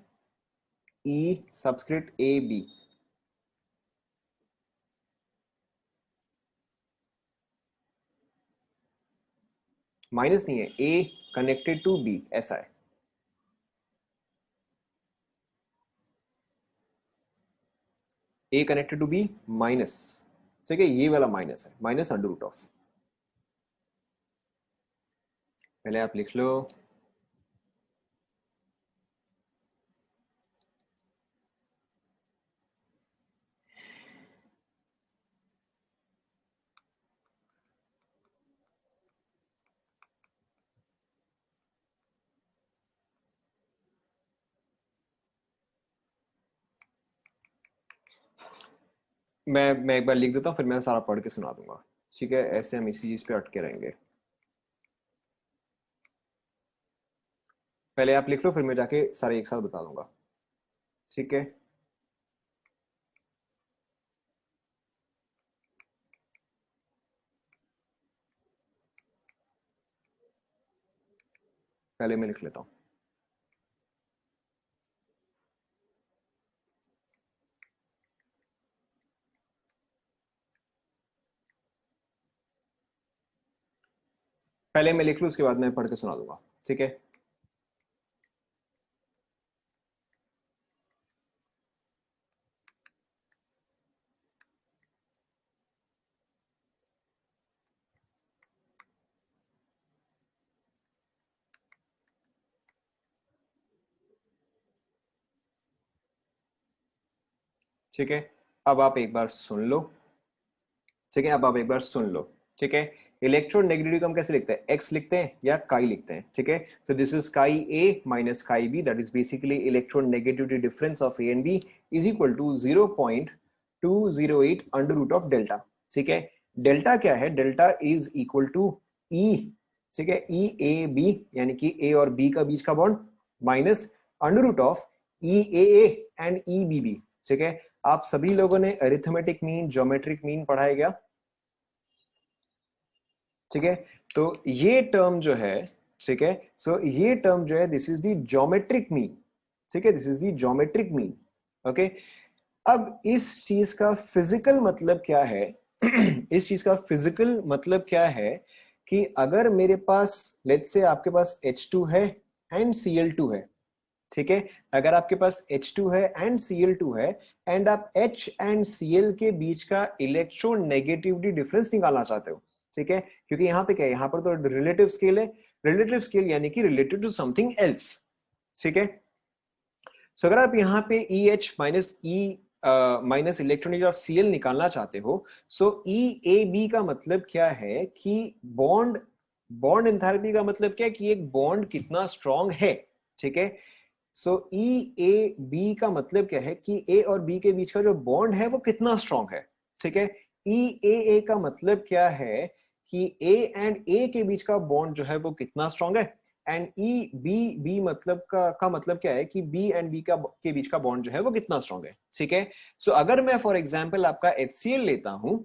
E subscript A B. Minus नहीं है, ए कनेक्टेड टू बी ऐसा है। A connected to B minus, ठीक है, ये वाला माइनस है, माइनस अंडर रूट ऑफ। पहले आप लिख लो। मैं एक बार लिख देता हूँ, फिर मैं सारा पढ़ के सुना दूंगा, ठीक है? ऐसे हम इसी चीज पे अटके रहेंगे। पहले आप लिख लो, फिर मैं जाके सारे एक साथ बता दूंगा, ठीक है? पहले मैं लिख लेता हूँ। पहले मैं लिख लूँ, उसके बाद मैं पढ़ के सुना दूंगा, ठीक है? ठीक है, अब आप एक बार सुन लो, ठीक है? अब आप एक बार सुन लो, ठीक है? इलेक्ट्रोनेगेटिविटी को हम कैसे लिखते हैं? एक्स लिखते हैं या काई लिखते हैं, ठीक है? So this is chi A minus chi B, that is basically electronegativity difference of A and B is equal to 0.208 under root of delta, ठीक है? डेल्टा क्या है? Delta is equal to E, ठीक है, ई ए बी, यानी कि ए और B का बीच का bond, minus under root of E A and E B B, ठीक है? आप सभी लोगों ने अरिथमेटिक मीन, ज्योमेट्रिक मीन पढ़ाया गया, ठीक है? तो ये टर्म जो है, ठीक है, सो ये टर्म जो है, this is the geometric mean, ठीक है, this is the geometric mean, okay? अब इस चीज का फिजिकल मतलब क्या है? इस चीज का फिजिकल मतलब क्या है कि अगर मेरे पास, लेट्स से आपके पास H2 है एंड Cl2 है, ठीक है? अगर आपके पास H2 है एंड Cl2 है, एंड आप H एंड Cl के बीच का इलेक्ट्रोनेगेटिविटी डिफरेंस निकालना चाहते हो, ठीक है? क्योंकि यहाँ पे क्या है, यहाँ पर तो रिलेटिव स्केल है, रिलेटिव स्केल यानी कि रिलेटेड टू समथिंग एल्स, ठीक है? सो अगर आप यहाँ पे EH minus E minus electronic of Cl निकालना चाहते हो, सो EAB का मतलब क्या है कि बॉन्ड, बॉन्ड एंथैल्पी का मतलब क्या है कि एक बॉन्ड कितना स्ट्रांग है, ठीक है? सो EAB का मतलब क्या है कि A और B के बीच का जो बॉन्ड है वो कितना स्ट्रांग है, ठीक है? EAA का मतलब क्या है कि A एंड A के बीच का बॉन्ड जो है वो कितना स्ट्रांग है, एंड EBB मतलब का मतलब क्या है कि B एंड B का के बीच का बॉन्ड जो है वो कितना स्ट्रांग है, ठीक है? सो अगर मैं फॉर एग्जांपल आपका HCl लेता हूं,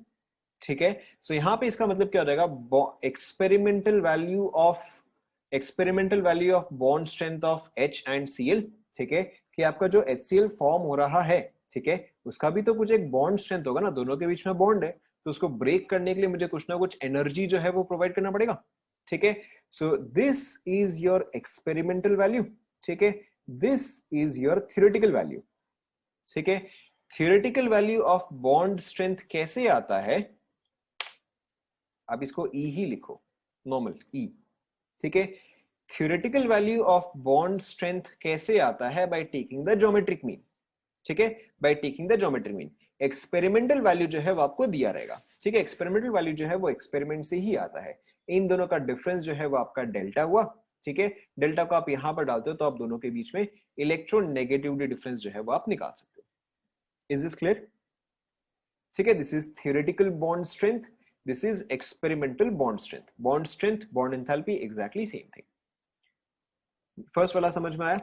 ठीक है, सो यहां पे इसका मतलब क्या हो जाएगा? Experimental value of, experimental value of bond strength of H and Cl, ठीक है, कि आपका जो HCl फॉर्म हो रहा है, ठीक है, उसका भी तो कुछ एक बॉन्ड स्ट्रेंथ होगा ना, दोनों के बीच में बॉन्ड है, तो उसको ब्रेक करने के लिए मुझे कुछ ना कुछ एनर्जी जो है वो प्रोवाइड करना पड़ेगा, ठीक है? So this is your experimental value, ठीक है? This is your theoretical value, ठीक है? Theoretical value of bond strength कैसे आता है? आप इसको ई ही लिखो, नॉर्मल ई, ठीक है? Theoretical value of bond strength कैसे आता है? By taking the geometric mean, ठीक है, by taking the geometric mean. Experimental value जो है वो आपको दिया रहेगा, ठीक है, एक्सपेरिमेंटल वैल्यू जो है वो एक्सपेरिमेंट से ही आता है। इन दोनों का डिफरेंस जो है वो आपका डेल्टा हुआ, ठीक है, डेल्टा को आप यहां पर डालते हो तो आप दोनों के बीच में इलेक्ट्रोनेगेटिविटी डिफरेंस जो है वो आप निकाल सकते हो। Is this clear? ठीक है, this is theoretical bond strength, this is experimental bond strength. Bond strength, bond enthalpy exactly same thing. First वाला समझ में आया?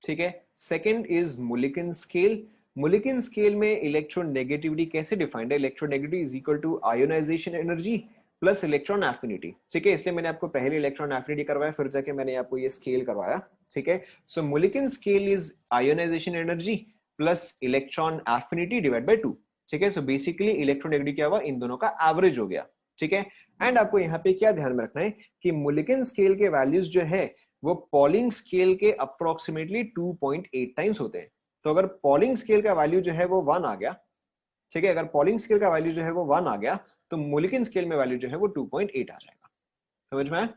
ठीक है, second is Mulliken scale. Mulliken scale में इलेक्ट्रोनेगेटिविटी कैसे डिफाइंड है? Electronegativity is equal to ionisation energy plus electron affinity, ठीक है, इसलिए मैंने आपको पहले इलेक्ट्रॉन एफिनिटी करवाया, फिर जाके मैंने आपको ये स्केल करवाया, ठीक है। So Mulliken scale is ionisation energy plus electron affinity divide by 2, ठीक है। सो बेसिकली इलेक्ट्रोनेगेटिविटी क्या हुआ? इन दोनों का एवरेज हो गया, ठीक है। एंड आपको यहाँ पे क्या ध्यान में रखना है कि मुलिकन स्केल के वैल्यूज जो है वो पॉलिंग स्केल के अप्रोक्सीमेटली 2.8 टाइम्स होते हैं। तो अगर पॉलिंग स्केल का वैल्यू जो है वो 1 आ गया, ठीक है, अगर पॉलिंग स्केल का वैल्यू जो है वो 1 आ गया तो मुलिकन स्केल में वैल्यू जो है वो 2.8 आ जाएगा। समझ में आया?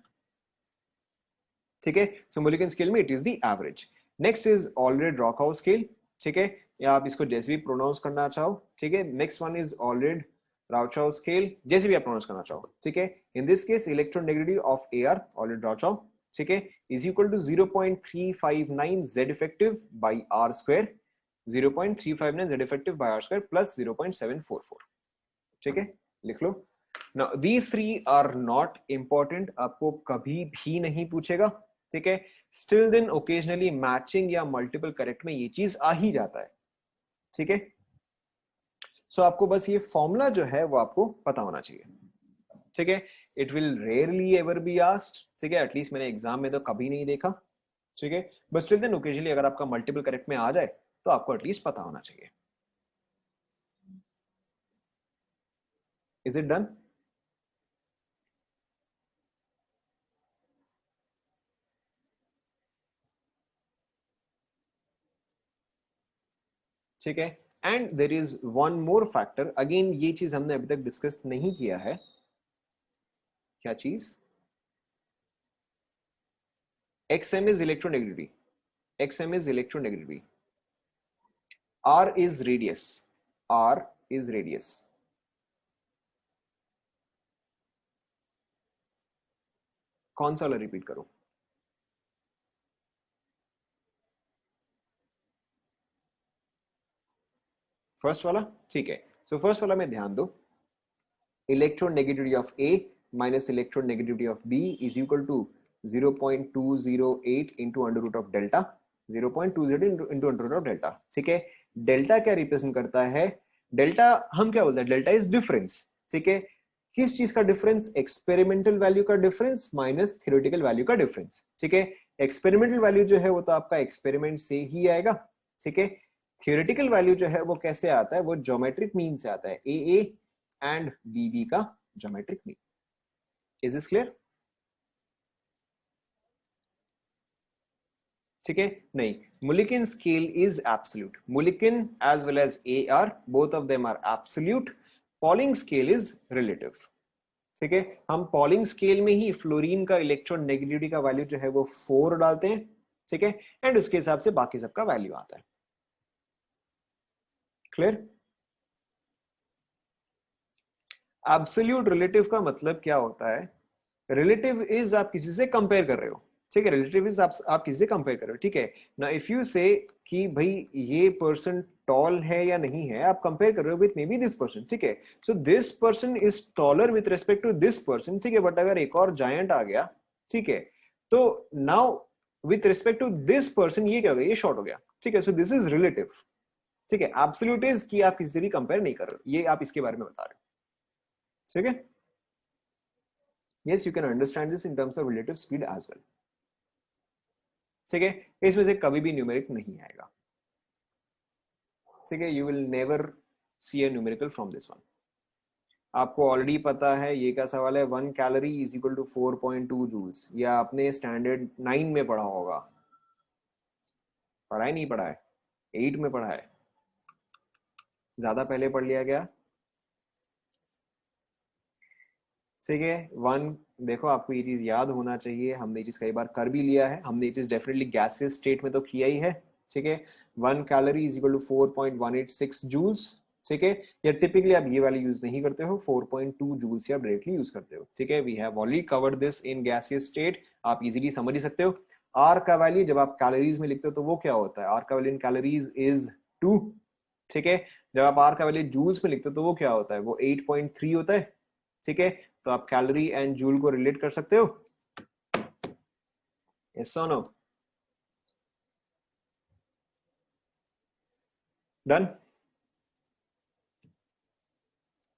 ठीक है, सो मुलिकन स्केल में it is the average. Next is Allred Rochow scale, ठीक है, या आप इसको जैसे भी प्रोनाउंस करना चाहो, ठीक है। Next one is Allred Rochow scale, जैसे भी आप प्रोनाउंस करना चाहो, ठीक है। In this case electronegativity of AR Allred Rochow, ठीक है, is equal to 0.359 Z effective by R square, 0.359 Z effective by R square plus 0.744, ठीक है, लिख लो। Now these three are not important, आपको कभी भी नहीं पूछेगा, ठीक है। स्टिल देन ओकेजनली मैचिंग या मल्टीपल करेक्ट में ये चीज आ ही जाता है, ठीक है। सो आपको बस ये फॉर्मूला जो है वो आपको पता होना चाहिए, ठीक है। It will rarely ever be asked, ठीक है, एटलीस्ट मैंने एग्जाम में तो कभी नहीं देखा, ठीक है। बट स्टिल देन ओकेजनली अगर आपका मल्टीपल करेक्ट में आ जाए तो आपको एटलीस्ट पता होना चाहिए। Is it done? ठीक है, and there is one more factor, again ये चीज हमने अभी तक डिस्कस नहीं किया है। क्या चीज? xm is electronegativity, xm is electronegativity, r is radius, r is radius। कौन सा वाला रिपीट करो? फर्स्ट वाला, ठीक है। सो फर्स्ट वाला में ध्यान दो, electronegativity of A minus electronegativity of B is equal to 0.208 into under root of delta, 0.20 into under root of delta, ठीक है। डेल्टा क्या रिप्रेजेंट करता है? डेल्टा हम क्या बोलते हैं? डेल्टा इज डिफरेंस, ठीक है। किस चीज का डिफरेंस? एक्सपेरिमेंटल वैल्यू का डिफरेंस माइनस थ्योरेटिकल वैल्यू का डिफरेंस, ठीक है। एक्सपेरिमेंटल वैल्यू जो है वो तो आपका एक्सपेरिमेंट से ही आएगा, ठीक है। थ्योरेटिकल वैल्यू जो है वो कैसे आता है? वो ज्योमेट्रिक मीन से आता है, ए एंड बी का geometric mean. Is this clear? ठीक है, नहीं, Mulliken scale is absolute, Mulliken as well as A R both of them are absolute, Pauling scale is relative, ठीक है। हम पॉलिंग स्केल में ही फ्लोरीन का इलेक्ट्रॉन नेगेटिविटी का वैल्यू जो है वो 4 डालते हैं, ठीक है, एंड उसके हिसाब से बाकी सबका वैल्यू आता है। क्लियर? एब्सोल्यूट रिलेटिव का मतलब क्या होता है? रिलेटिव इज आप किसी से कंपेयर कर रहे हो, ठीक है, रिलेटिव इज आप किसी से कंपेयर कर रहे हो, ठीक है ना। इफ यू से कि भाई ये पर्सन टॉल है या नहीं है, आप कंपेयर कर रहे हो with maybe this person, ठीक है। So this person is taller with respect to this person, ठीक है, बट अगर एक और जायंट आ गया, ठीक है, तो now with respect to this person ये क्या हो गया? ये शॉर्ट हो गया, ठीक है। सो दिस इज रिलेटिव, ठीक है। एब्सोल्यूट इज कि आप किसी से भी कंपेयर नहीं कर रहे हो, ये आप इसके बारे में बता रहे हो, ठीक है। yes you can understand this in terms of relative speed as well, ठीक है। इसमें से कभी भी न्यूमेरिक नहीं आएगा, ठीक है, you will never see a numerical from this one। आपको ऑलरेडी पता है ये क्या सवाल है, 1 calorie is equal to 4.2 joules, ये आपने स्टैंडर्ड 9 में पढ़ा होगा, पढ़ा है नहीं पढ़ा है? 8 में पढ़ा है, ज्यादा पहले पढ़ लिया गया। ठीक है। वन, देखो आपको ये चीज याद होना चाहिए, हमने ये चीज कई बार कर भी लिया है, हमने ये चीज डेफिनेटली गैसियस स्टेट में तो किया ही है। ठीक है, 1 calorie is equal to 4.186 joules. ठीक है, या टिपिकली आप ये वाली यूज नहीं करते हो, 4.2 जूल्स से आप डायरेक्टली यूज करते हो। ठीक है, we have already covered this in gaseous state, आप इजीली समझ ही सकते हो। आर का वैल्यू जब आप कैलोरीज में लिखते हो तो वो क्या होता है, आर का वैल्यू इन कैलोरीज इज 2। ठीक है, जब आप आर का वैल्यू जूल्स में लिखते हो तो वो क्या होता है, वो 8.3 होता है। ठीक है, तो आप कैलोरी एंड जूल को रिलेट कर सकते हो, यस और नो? डन।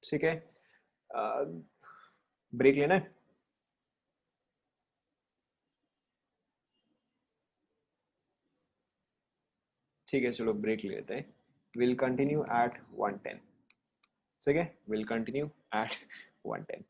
ठीक है, ब्रेक लेना है? ठीक है, चलो ब्रेक लेते हैं, विल कंटिन्यू एट 110। ठीक है, will continue at 110।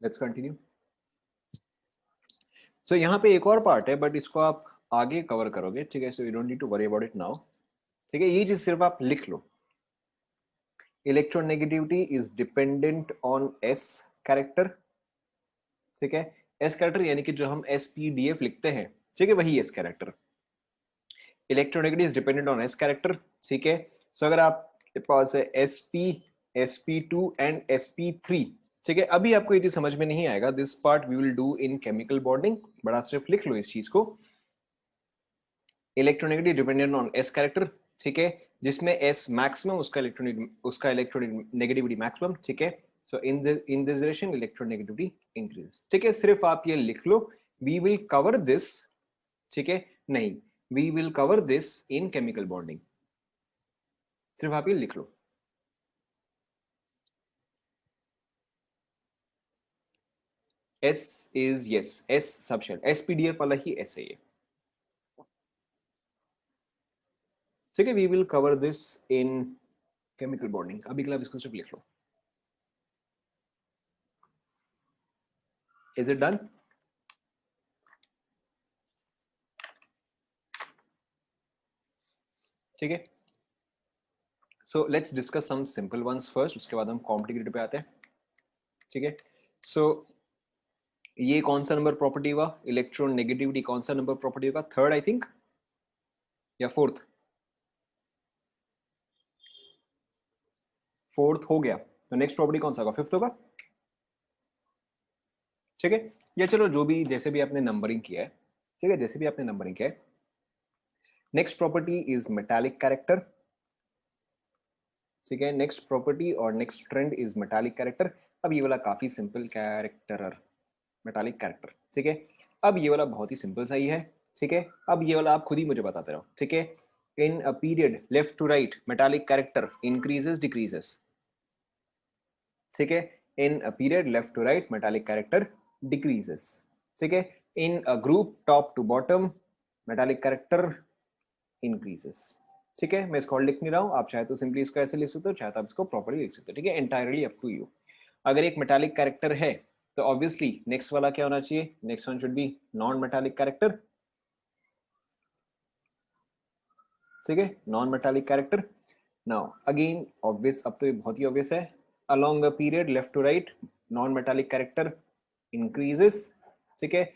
Let's continue. So यहाँ पे एक और पार्ट है बट इसको आप आगे कवर करोगे, ठीक है, so you don't need to worry about it now, ठीक है, ये चीज सिर्फ आप लिख लो। Electronegativity is dependent on S character, ठीक है, एस कैरेक्टर यानी कि जो हम SPDF लिखते हैं, ठीक है, वही S character. Electronegativity is dependent on S character, ठीक है। सो अगर आपके पास है SP, SP2 एंड SP3, ठीक है, अभी आपको ये चीज समझ में नहीं आएगा, this part we will do in chemical bonding, but आप सिर्फ लिख लो इस चीज को। Electronegative dependent on S character, ठीक है, जिसमें एस मैक्सिमम उसका इलेक्ट्रोनेगेटिविटी मैक्सिमम, ठीक है। So in this relation electronegativity increase, ठीक है, सिर्फ आप ये लिख लो, वी विल कवर दिस, ठीक है, नहीं, we will cover this in chemical bonding, सिर्फ आप ये लिख लो। S is yes, S subshell, SPDF वाला ही एस है ये, ठीक है, we will cover this in chemical bonding. अभी के लिए इसको सिर्फ लिख लो। Is it done? ठीक है, so let's discuss some simple ones first, उसके बाद हम कॉम्प्लिकेटेड पे आते हैं, ठीक है। सो ये कौन सा नंबर प्रॉपर्टी हुआ? इलेक्ट्रॉन नेगेटिविटी कौन सा नंबर प्रॉपर्टी होगा? थर्ड आई थिंक, या फोर्थ? फोर्थ हो गया, तो नेक्स्ट प्रॉपर्टी कौन सा होगा? फिफ्थ होगा, ठीक है। या चलो जो भी, जैसे भी आपने नंबरिंग किया है, ठीक है, जैसे भी आपने नंबरिंग किया है। Next property is metallic character, ठीक है, नेक्स्ट प्रॉपर्टी और next trend is metallic character. अब ये वाला काफी सिंपल, कैरेक्टर मेटालिक कैरेक्टर, ठीक है। अब ये वाला बहुत ही सिंपल सा ही है, ठीक है। अब ये वाला आप खुद ही मुझे बताते रहो, ठीक है। In a period left to right metallic character increases decreases, ठीक है। In a period left to right metallic character decreases, ठीक है। In a group top to bottom metallic character increases, ठीक है। मैं इसको और लिख नहीं रहा हूं, आप चाहे तो सिंपली इसको ऐसे लिख सकते हो, चाहे तो आप इसको प्रॉपर्ली लिख सकते हो, ठीक है, एंटायरली अप टू यू। अगर एक मेटालिक कैरेक्टर है तो ऑब्वियसली नेक्स्ट वाला क्या होना चाहिए? Next one should be non metallic character, ठीक है, non metallic character. Now again obvious, अब तो ये बहुत ही ऑब्वियस है, along a period left to right non metallic character increases, ठीक है।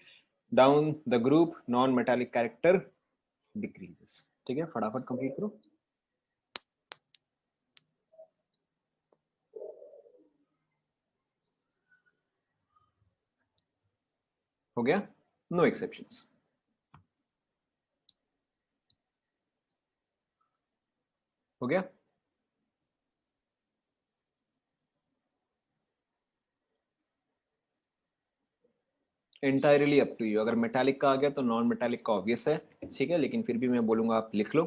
Down the group non metallic character decreases, ठीक है। फटाफट कंप्लीट करो। हो गया, नो एक्सेप्शंस, हो गया। एंटायरली अप टू यू, अगर मेटालिक का आ गया तो नॉन मेटालिक का ऑब्वियस है, ठीक है, लेकिन फिर भी मैं बोलूंगा आप लिख लो।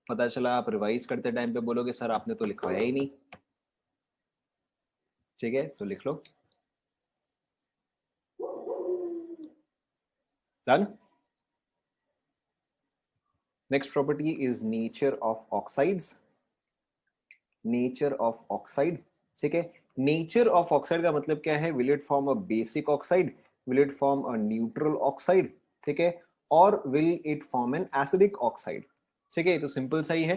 पता चला आप रिवाइज करते टाइम पे बोलोगे सर आपने तो लिखवाया ही नहीं, ठीक है, तो लिख लो। Done. Next property is nature of oxides, nature of oxide, ठीक है। नेचर ऑफ ऑक्साइड का मतलब क्या है? Will it form a basic oxide, will it form a neutral oxide, ठीक है, और will it form an acidic oxide, ठीक है। तो सिंपल सा ही है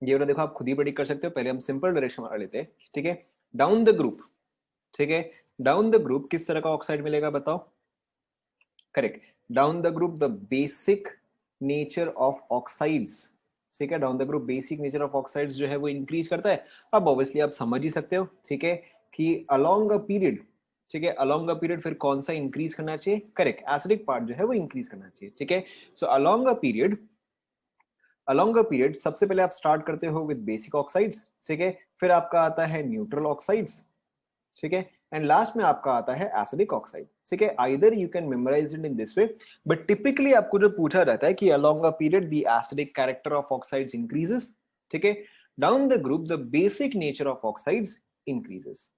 ये वाला, देखो आप खुद ही प्रेडिक्ट कर सकते हो। पहले हम सिंपल डायरेक्शन वाला लेते हैं, ठीक है। डाउन द ग्रुप, ठीक है, डाउन द ग्रुप किस तरह का ऑक्साइड मिलेगा बताओ? Correct, down the group the basic nature of oxides, ठीक है, down the group basic nature of oxides जो है वो इंक्रीज करता है। अब ऑब्वियसली आप समझ ही सकते हो, ठीक है, कि अलोंग अ पीरियड, ठीक है, अलोंग अ पीरियड फिर कौन सा इंक्रीज करना चाहिए? करेक्ट, एसिडिक पार्ट जो है वो इंक्रीज करना चाहिए, ठीक है। So along a period, along a period सबसे पहले आप स्टार्ट करते हो विद बेसिक ऑक्साइड्स, ठीक है, फिर आपका आता है न्यूट्रल ऑक्साइड्स, ठीक है, एंड लास्ट में आपका आता है एसिडिक ऑक्साइड, ठीक है। Either you can memorise it in this way, but typically आपको जो पूछा जाता है कि along a period the acidic character of oxides increases, ठीक है, down the group the basic nature of oxides increases.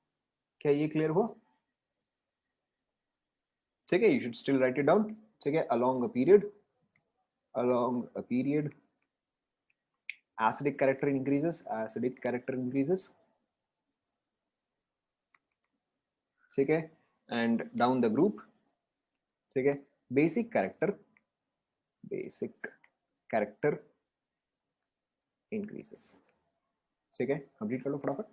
क्या ये क्लियर हुआ? ठीक है, you should still write it down, ठीक है। Along a period, along a period acidic character increases, acidic character increases, ठीक है, एंड डाउन द ग्रुप, ठीक है, बेसिक कैरेक्टर इंक्रीजेस। ठीक है, कंप्लीट कर लो फटाफट।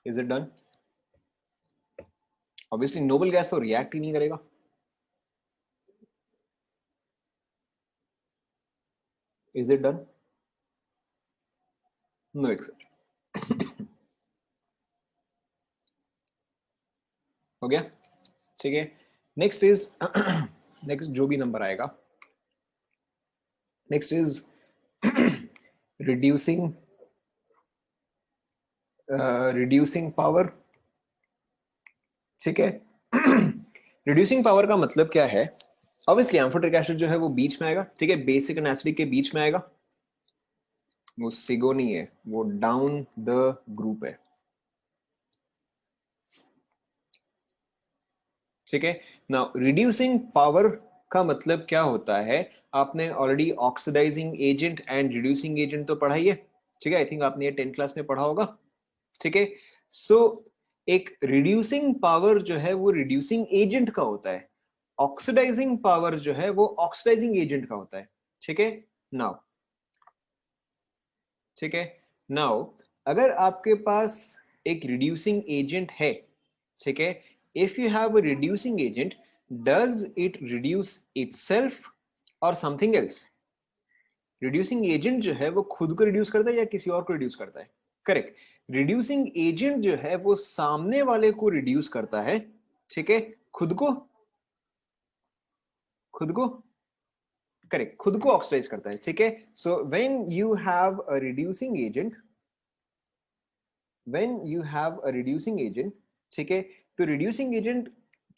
Is it done? Obviously noble gas तो रिएक्ट ही नहीं करेगा। Is it done? No exception. हो गया? ठीक है, नेक्स्ट इज नेक्स्ट जो भी नंबर आएगा, नेक्स्ट इज रिड्यूसिंग पावर। ठीक है, रिड्यूसिंग पावर का मतलब क्या है? ऑब्वियसली एम्फोटेरिक एसिड जो है वो बीच में आएगा, ठीक है, बेसिक एंड एसिडिक के बीच में आएगा। वो सिगो नहीं है, वो डाउन द ग्रुप है। ठीक है, नाउ रिड्यूसिंग पावर का मतलब क्या होता है? आपने already oxidising agent and reducing agent तो पढ़ा ही है। ठीक है, आई थिंक आपने ये 10th क्लास में पढ़ा होगा। ठीक है, सो एक रिड्यूसिंग पावर जो है वो रिड्यूसिंग एजेंट का होता है, ऑक्सीडाइजिंग पावर जो है वो ऑक्सीडाइजिंग एजेंट का होता है। ठीक है, नाउ, ठीक है, नाउ अगर आपके पास एक रिड्यूसिंग एजेंट है, ठीक है, if you have a reducing agent, does it reduce itself और समथिंग एल्स? रिड्यूसिंग एजेंट जो है वो खुद को रिड्यूस करता है या किसी और को रिड्यूस करता है? करेक्ट, रिड्यूसिंग एजेंट जो है वो सामने वाले को रिड्यूस करता है। ठीक है, खुद को करेक्ट, खुद को ऑक्सीडाइज करता है। ठीक है, so when you have a reducing agent, ठीक है, तो रिड्यूसिंग एजेंट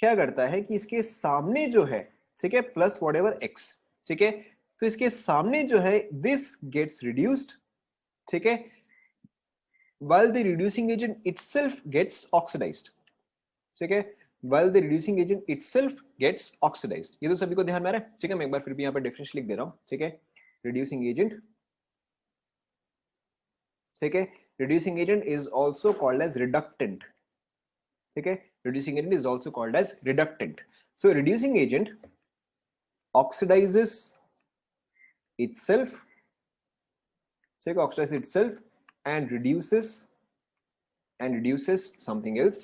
क्या करता है कि इसके सामने जो है, ठीक है, प्लस वॉट एवर एक्स, ठीक है, तो इसके सामने जो है दिस गेट्स रिड्यूस्ड। ठीक है, while the reducing agent itself gets oxidized। ठीक है, while the reducing agent itself gets oxidized। ये तो सभी को ध्यान में आ रहा है? ठीक है, मैं एक बार फिर भी यहाँ पे डिफरेंस लिख दे रहा हूँ। ठीक है, reducing agent, ठीक है, reducing agent is also called as reductant। ठीक है, reducing agent is also called as reductant। so reducing agent oxidizes itself, ठीक है, oxidizes itself and reduces something else।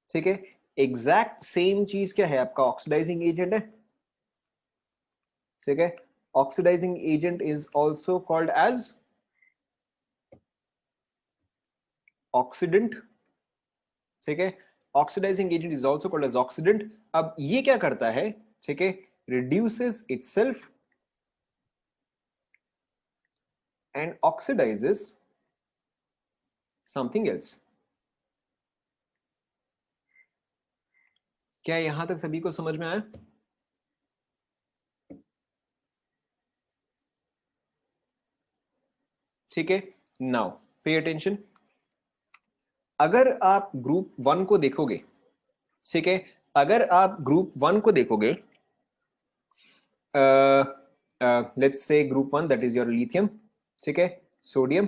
ठीक है, एग्जैक्ट सेम चीज क्या है आपका? ऑक्सीडाइजिंग एजेंट है। ठीक है, oxidising agent is also called as oxidant. ठीक है, oxidising agent is also called as oxidant. अब ये क्या करता है? ठीक है, reduces itself and oxidises something else. क्या यहां तक सभी को समझ में आया? ठीक है, नाउ पे अटेंशन। अगर आप ग्रुप 1 को देखोगे, ठीक है, अगर आप ग्रुप 1 को देखोगे, let's say group 1 that is your lithium, ठीक है, सोडियम,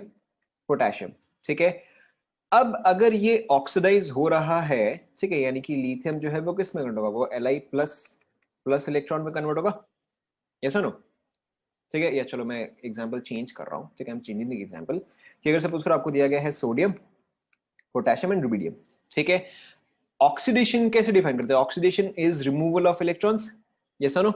पोटेशियम। ठीक है, अब अगर ये ऑक्सीडाइज हो रहा है, ठीक है, यानी कि लिथियम जो है वो किस में कन्वर्ट होगा? वो Li प्लस इलेक्ट्रॉन में कन्वर्ट होगा। यस और नो? ठीक है, या चलो मैं एग्जांपल चेंज कर रहा हूं। ठीक है, हम चेंजिंग द एग्जांपल कि अगर सपोज कर आपको दिया गया है सोडियम, पोटेशियम एंड रुबिडियम। ठीक है, ऑक्सीडेशन कैसे डिफाइन करते हैं? Oxidation is removal of electrons. Yes और नो?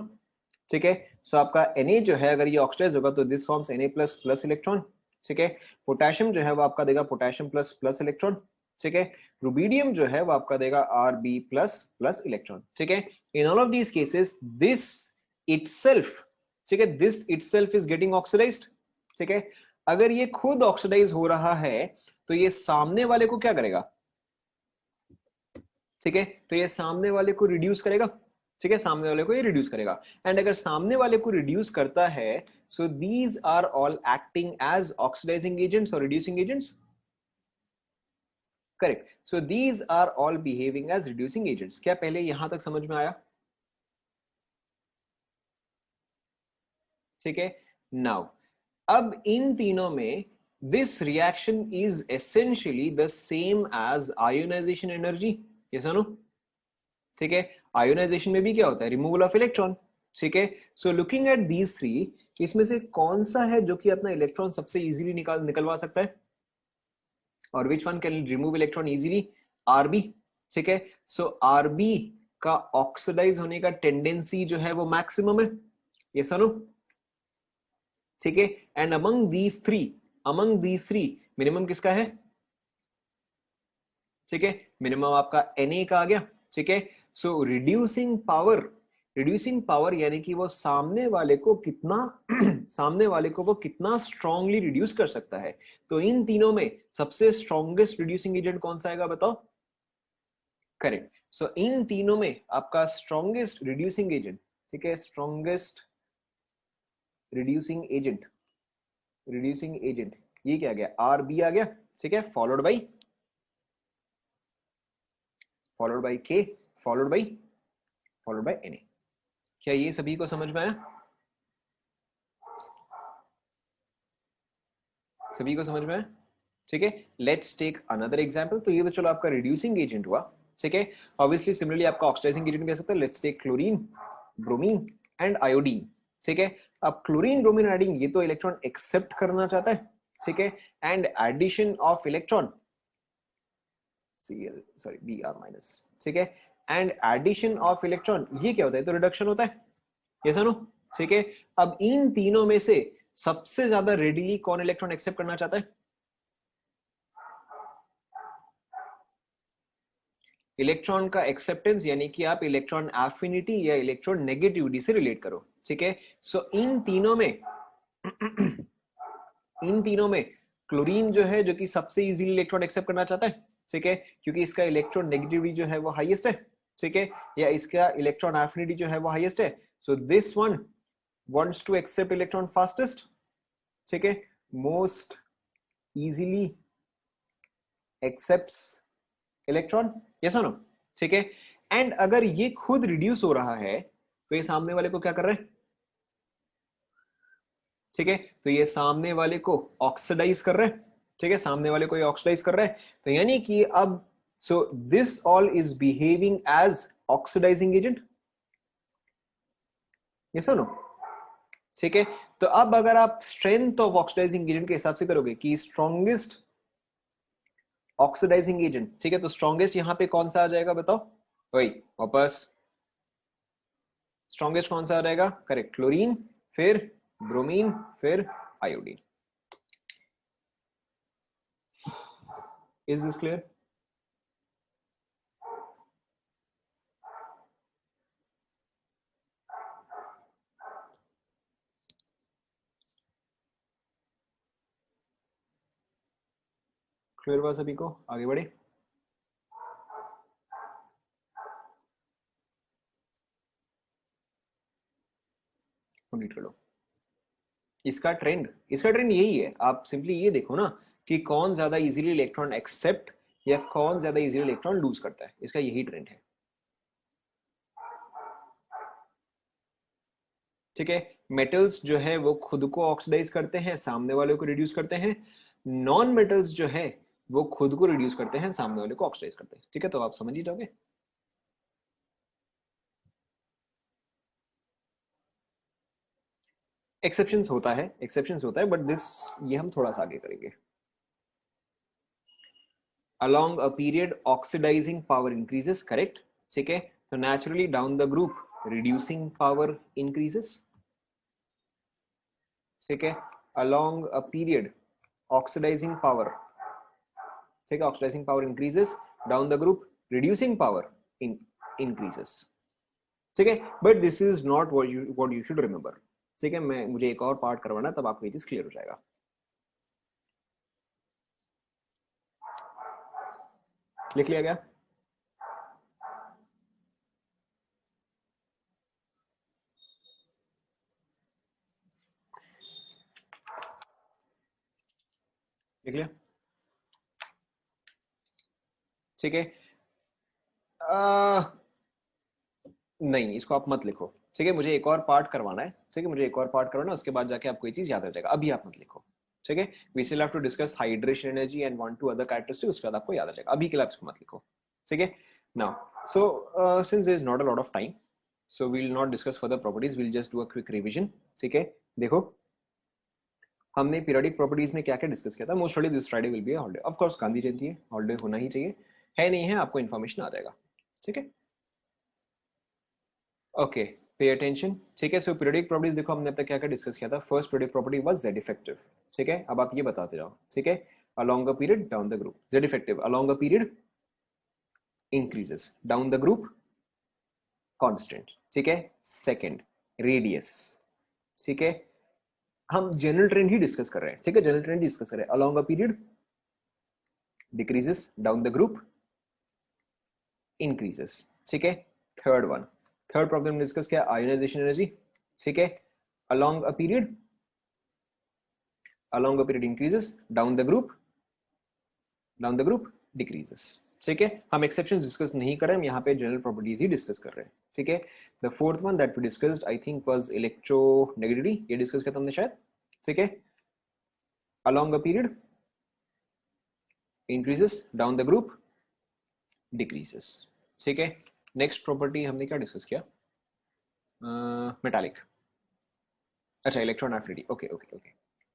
ठीक है, सो आपका Na जो है अगर ये ऑक्सीडाइज होगा तो this forms Na plus plus electron. ठीक है, पोटेशियम जो है वो आपका देगा पोटेशियम प्लस प्लस इलेक्ट्रॉन। ठीक है, रुबिडियम जो है वो आपका देगा Rb प्लस प्लस इलेक्ट्रॉन। ठीक है, in all of these cases this itself, ठीक है, this itself is getting oxidised. ठीक है, अगर ये खुद ऑक्सीडाइज हो रहा है तो ये सामने वाले को क्या करेगा? ठीक है, तो ये सामने वाले को रिड्यूस करेगा। ठीक है, सामने वाले को ये रिड्यूस करेगा, एंड अगर सामने वाले को रिड्यूस करता है, so these are all acting as oxidising agents और reducing agents. Correct. So these are all behaving as reducing agents. क्या पहले यहां तक समझ में आया? ठीक है. नाउ अब इन तीनों में this reaction is essentially the same as ionisation energy. ये सुनो. ठीक है. आयोनाइजेशन में भी क्या होता है? Removal of electron. ठीक है. So looking at these three, इसमें से कौन सा है जो कि अपना इलेक्ट्रॉन सबसे इजीली निकलवा सकता है? और which one can remove electron easily? RB. ठीक है. सो आरबी का ऑक्सीडाइज होने का टेंडेंसी जो है वो मैक्सिमम है. ये सुनो. ठीक है. And among these three minimum किसका है? ठीक है. मिनिमम आपका Na का आ गया. ठीक है. सो रिड्यूसिंग पावर यानी कि वो सामने वाले को कितना सामने वाले को वो कितना स्ट्रांगली रिड्यूस कर सकता है. तो इन तीनों में सबसे स्ट्रॉन्गेस्ट रिड्यूसिंग एजेंट कौन सा आएगा बताओ? करेक्ट. सो इन तीनों में आपका स्ट्रॉन्गेस्ट रिड्यूसिंग एजेंट, ठीक है, स्ट्रॉन्गेस्ट रिड्यूसिंग एजेंट ये क्या आ गया? आर बी आ गया. ठीक है. फॉलोड बाई के, फॉलोड बाई एन ए. क्या ये सभी को समझ में आया? सभी को समझ में आया? ठीक है. Let's take another example. तो ये तो चलो आपका रिड्यूसिंग एजेंट हुआ. ठीक है. ऑब्वियसली सिमिलरली आपका ऑक्सीडाइजिंग एजेंट भी आ सकता है. Let's take chlorine, bromine and iodine. ठीक है. अब क्लोरीन, ब्रोमीन, आयोडीन ये तो इलेक्ट्रॉन एक्सेप्ट करना चाहता है. ठीक है. And addition of electron Cl, sorry Br minus. ठीक है. एंड एडिशन ऑफ इलेक्ट्रॉन ये क्या होता है? तो रिडक्शन होता है. ये सुनो. ठीक है. अब इन तीनों में से सबसे ज्यादा रेडिली कौन इलेक्ट्रॉन एक्सेप्ट करना चाहता है? इलेक्ट्रॉन का एक्सेप्टेंस यानी कि आप इलेक्ट्रॉन एफिनिटी या इलेक्ट्रॉन नेगेटिविटी से रिलेट करो. ठीक है. सो इन तीनों में क्लोरीन जो है जो कि सबसे इजीली इलेक्ट्रॉन एक्सेप्ट करना चाहता है. ठीक है. क्योंकि इसका इलेक्ट्रॉन नेगेटिविटी जो है वो हाईएस्ट है. ठीक है. या इसका इलेक्ट्रॉन एफिनिटी जो है वो हाईएस्ट है. So this one wants to accept electron fastest. ठीक है. Most easily accepts electron. Yes और नो. ठीक है. एंड अगर ये खुद रिड्यूस हो रहा है तो ये सामने वाले को क्या कर रहा है? ठीक है. तो ये सामने वाले को ऑक्सीडाइज कर रहा है. ठीक है. सामने वाले को ये ऑक्सीडाइज कर रहा है. तो यानी कि अब so this all is behaving as oxidising agent. Yes और नो. ठीक है. तो अब अगर आप स्ट्रेंथ ऑफ ऑक्सीडाइजिंग एजेंट के हिसाब से करोगे कि स्ट्रॉन्गेस्ट ऑक्सीडाइजिंग एजेंट, ठीक है, तो स्ट्रॉन्गेस्ट यहां पे कौन सा आ जाएगा बताओ? वही वापस स्ट्रॉन्गेस्ट कौन सा आ जाएगा? करेक्ट. क्लोरीन, फिर ब्रोमीन, फिर iodine. Is this clear? Clear हुआ सभी को? आगे बढ़े. कंप्लीट कर लो. इसका ट्रेंड यही है. आप सिंपली ये देखो ना कि कौन ज्यादा इजीली इलेक्ट्रॉन एक्सेप्ट या कौन ज्यादा इजीली इलेक्ट्रॉन लूज करता है. इसका यही ट्रेंड है. ठीक है. मेटल्स जो है वो खुद को ऑक्सीडाइज करते हैं, सामने वाले को रिड्यूस करते हैं. नॉन मेटल्स जो है वो खुद को रिड्यूस करते हैं, सामने वाले को ऑक्सीडाइज करते हैं. ठीक है. तो आप समझ ही जाओगे. एक्सेप्शंस होता है बट दिस ये हम थोड़ा सा आगे करेंगे. along a period oxidizing power increases. Correct. ठीक है. तो naturally down the group reducing power increases. ठीक है. along a period oxidizing power, ठीक है, oxidizing power increases. down the group reducing power increases. ठीक है. but this is not what you should remember. ठीक है. मुझे एक और पार्ट करवाना तब आपको ये चीज क्लियर हो जाएगा. लिख लिया गया? लिख लिया? ठीक है। नहीं, इसको आप मत लिखो, ठीक है, मुझे एक और पार्ट करवाना है, ठीक है, मुझे एक और पार्ट करवाना है, उसके बाद जाके आपको ये चीज याद हो जाएगा, अभी आप मत लिखो, ठीक है। We still have to discuss hydration energy and one two other characteristic, उसके बाद आपको याद आ जाएगा, अभी के लिए आप इसको मत लिखो, ठीक है। Now so since there is not a lot of time, so we will not discuss further properties, we will just do a quick revision, ठीक है। देखो हमने पीरियोडिक प्रॉपर्टीज में क्या क्या डिस्कस किया था। Most probably this Friday will be holiday, of course Gandhi Jayanti है, हॉलिडे होना ही चाहिए, है नहीं है आपको इन्फॉर्मेशन आ जाएगा, ठीक है। ओके, पे अटेंशन, ठीक है। सो पीरियोडिक प्रॉपर्टीज देखो हमने अब तक क्या क्या डिस्कस किया था। First periodic property was Z effective, ठीक है। अब आप ये बताते जाओ, ठीक है। Along a period down the group, Z effective along a period increases, down the group constant, ठीक है। सेकंड रेडियस, ठीक है। हम जनरल ट्रेंड ही डिस्कस कर रहे हैं, ठीक है, जनरल ट्रेंड डिस्कस कर रहे हैं। Along a period decreases, down the group increases, ठीक है। Third one, third problem discuss किया आयोनाइजेशन एनर्जी, ठीक है। Along a period, along a period increases, down the group decreases, ठीक है। हम एक्सेप्शंस डिस्कस नहीं कर रहे हैं, हम यहाँ पे जनरल प्रॉपर्टीज ही डिस्कस कर रहे हैं, ठीक है। The fourth one that we discussed I think was electronegativity, ये डिस्कस किया था हमने शायद, ठीक है। along a period increases, down the group decreases, ठीक है। नेक्स्ट प्रॉपर्टी हमने क्या डिस्कस किया, मेटालिक, अच्छा electron affinity, okay okay okay,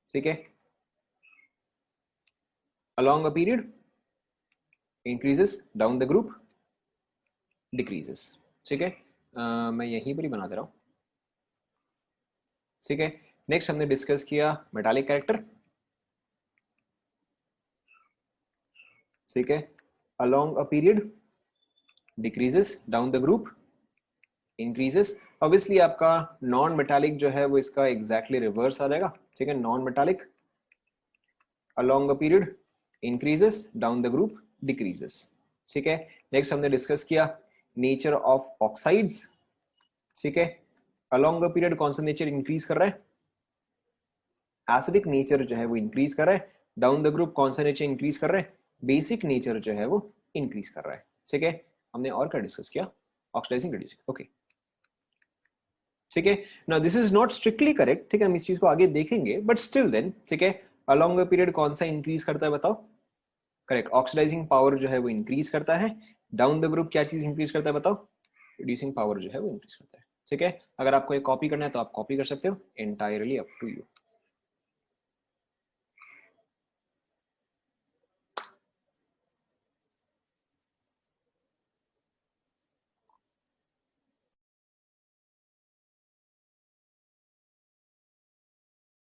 ठीक है। along a period increases, down the group decreases, ठीक है। मैं यहीं पर ही बना दे रहा हूँ, ठीक है। नेक्स्ट हमने डिस्कस किया मेटालिक कैरेक्टर, ठीक है। along a period decreases, down the group increases, obviously आपका नॉन मेटालिक जो है वो इसका एग्जैक्टली रिवर्स आ जाएगा, ठीक है। Non metallic along a period increases, down the group decreases, ठीक है। नेक्स्ट हमने डिस्कस किया नेचर ऑफ ऑक्साइड्स, ठीक है। along a period कौन सा नेचर इंक्रीज कर रहा है, एसिडिक नेचर जो है वो इंक्रीज कर रहा है। डाउन द ग्रुप कौन सा नेचर इंक्रीज कर रहा है, बेसिक नेचर जो है वो इंक्रीज कर रहा है, ठीक है। हमने और क्या डिस्कस किया, ऑक्सीडाइजिंग रेडिएशन, ओके, ठीक है। Now this is not strictly correct, ठीक है, हम इस चीज को आगे देखेंगे, बट स्टिल देन, ठीक है। अलोंग द पीरियड कौन सा इंक्रीज करता है बताओ, करेक्ट, ऑक्सीडाइजिंग पावर जो है वो इंक्रीज करता है। डाउन द ग्रुप क्या चीज इंक्रीज करता है बताओ, रिड्यूसिंग पावर जो है वो इंक्रीज करता है, ठीक है। अगर आपको ये कॉपी करना है तो आप कॉपी कर सकते हो, एंटायरली अप टू यू।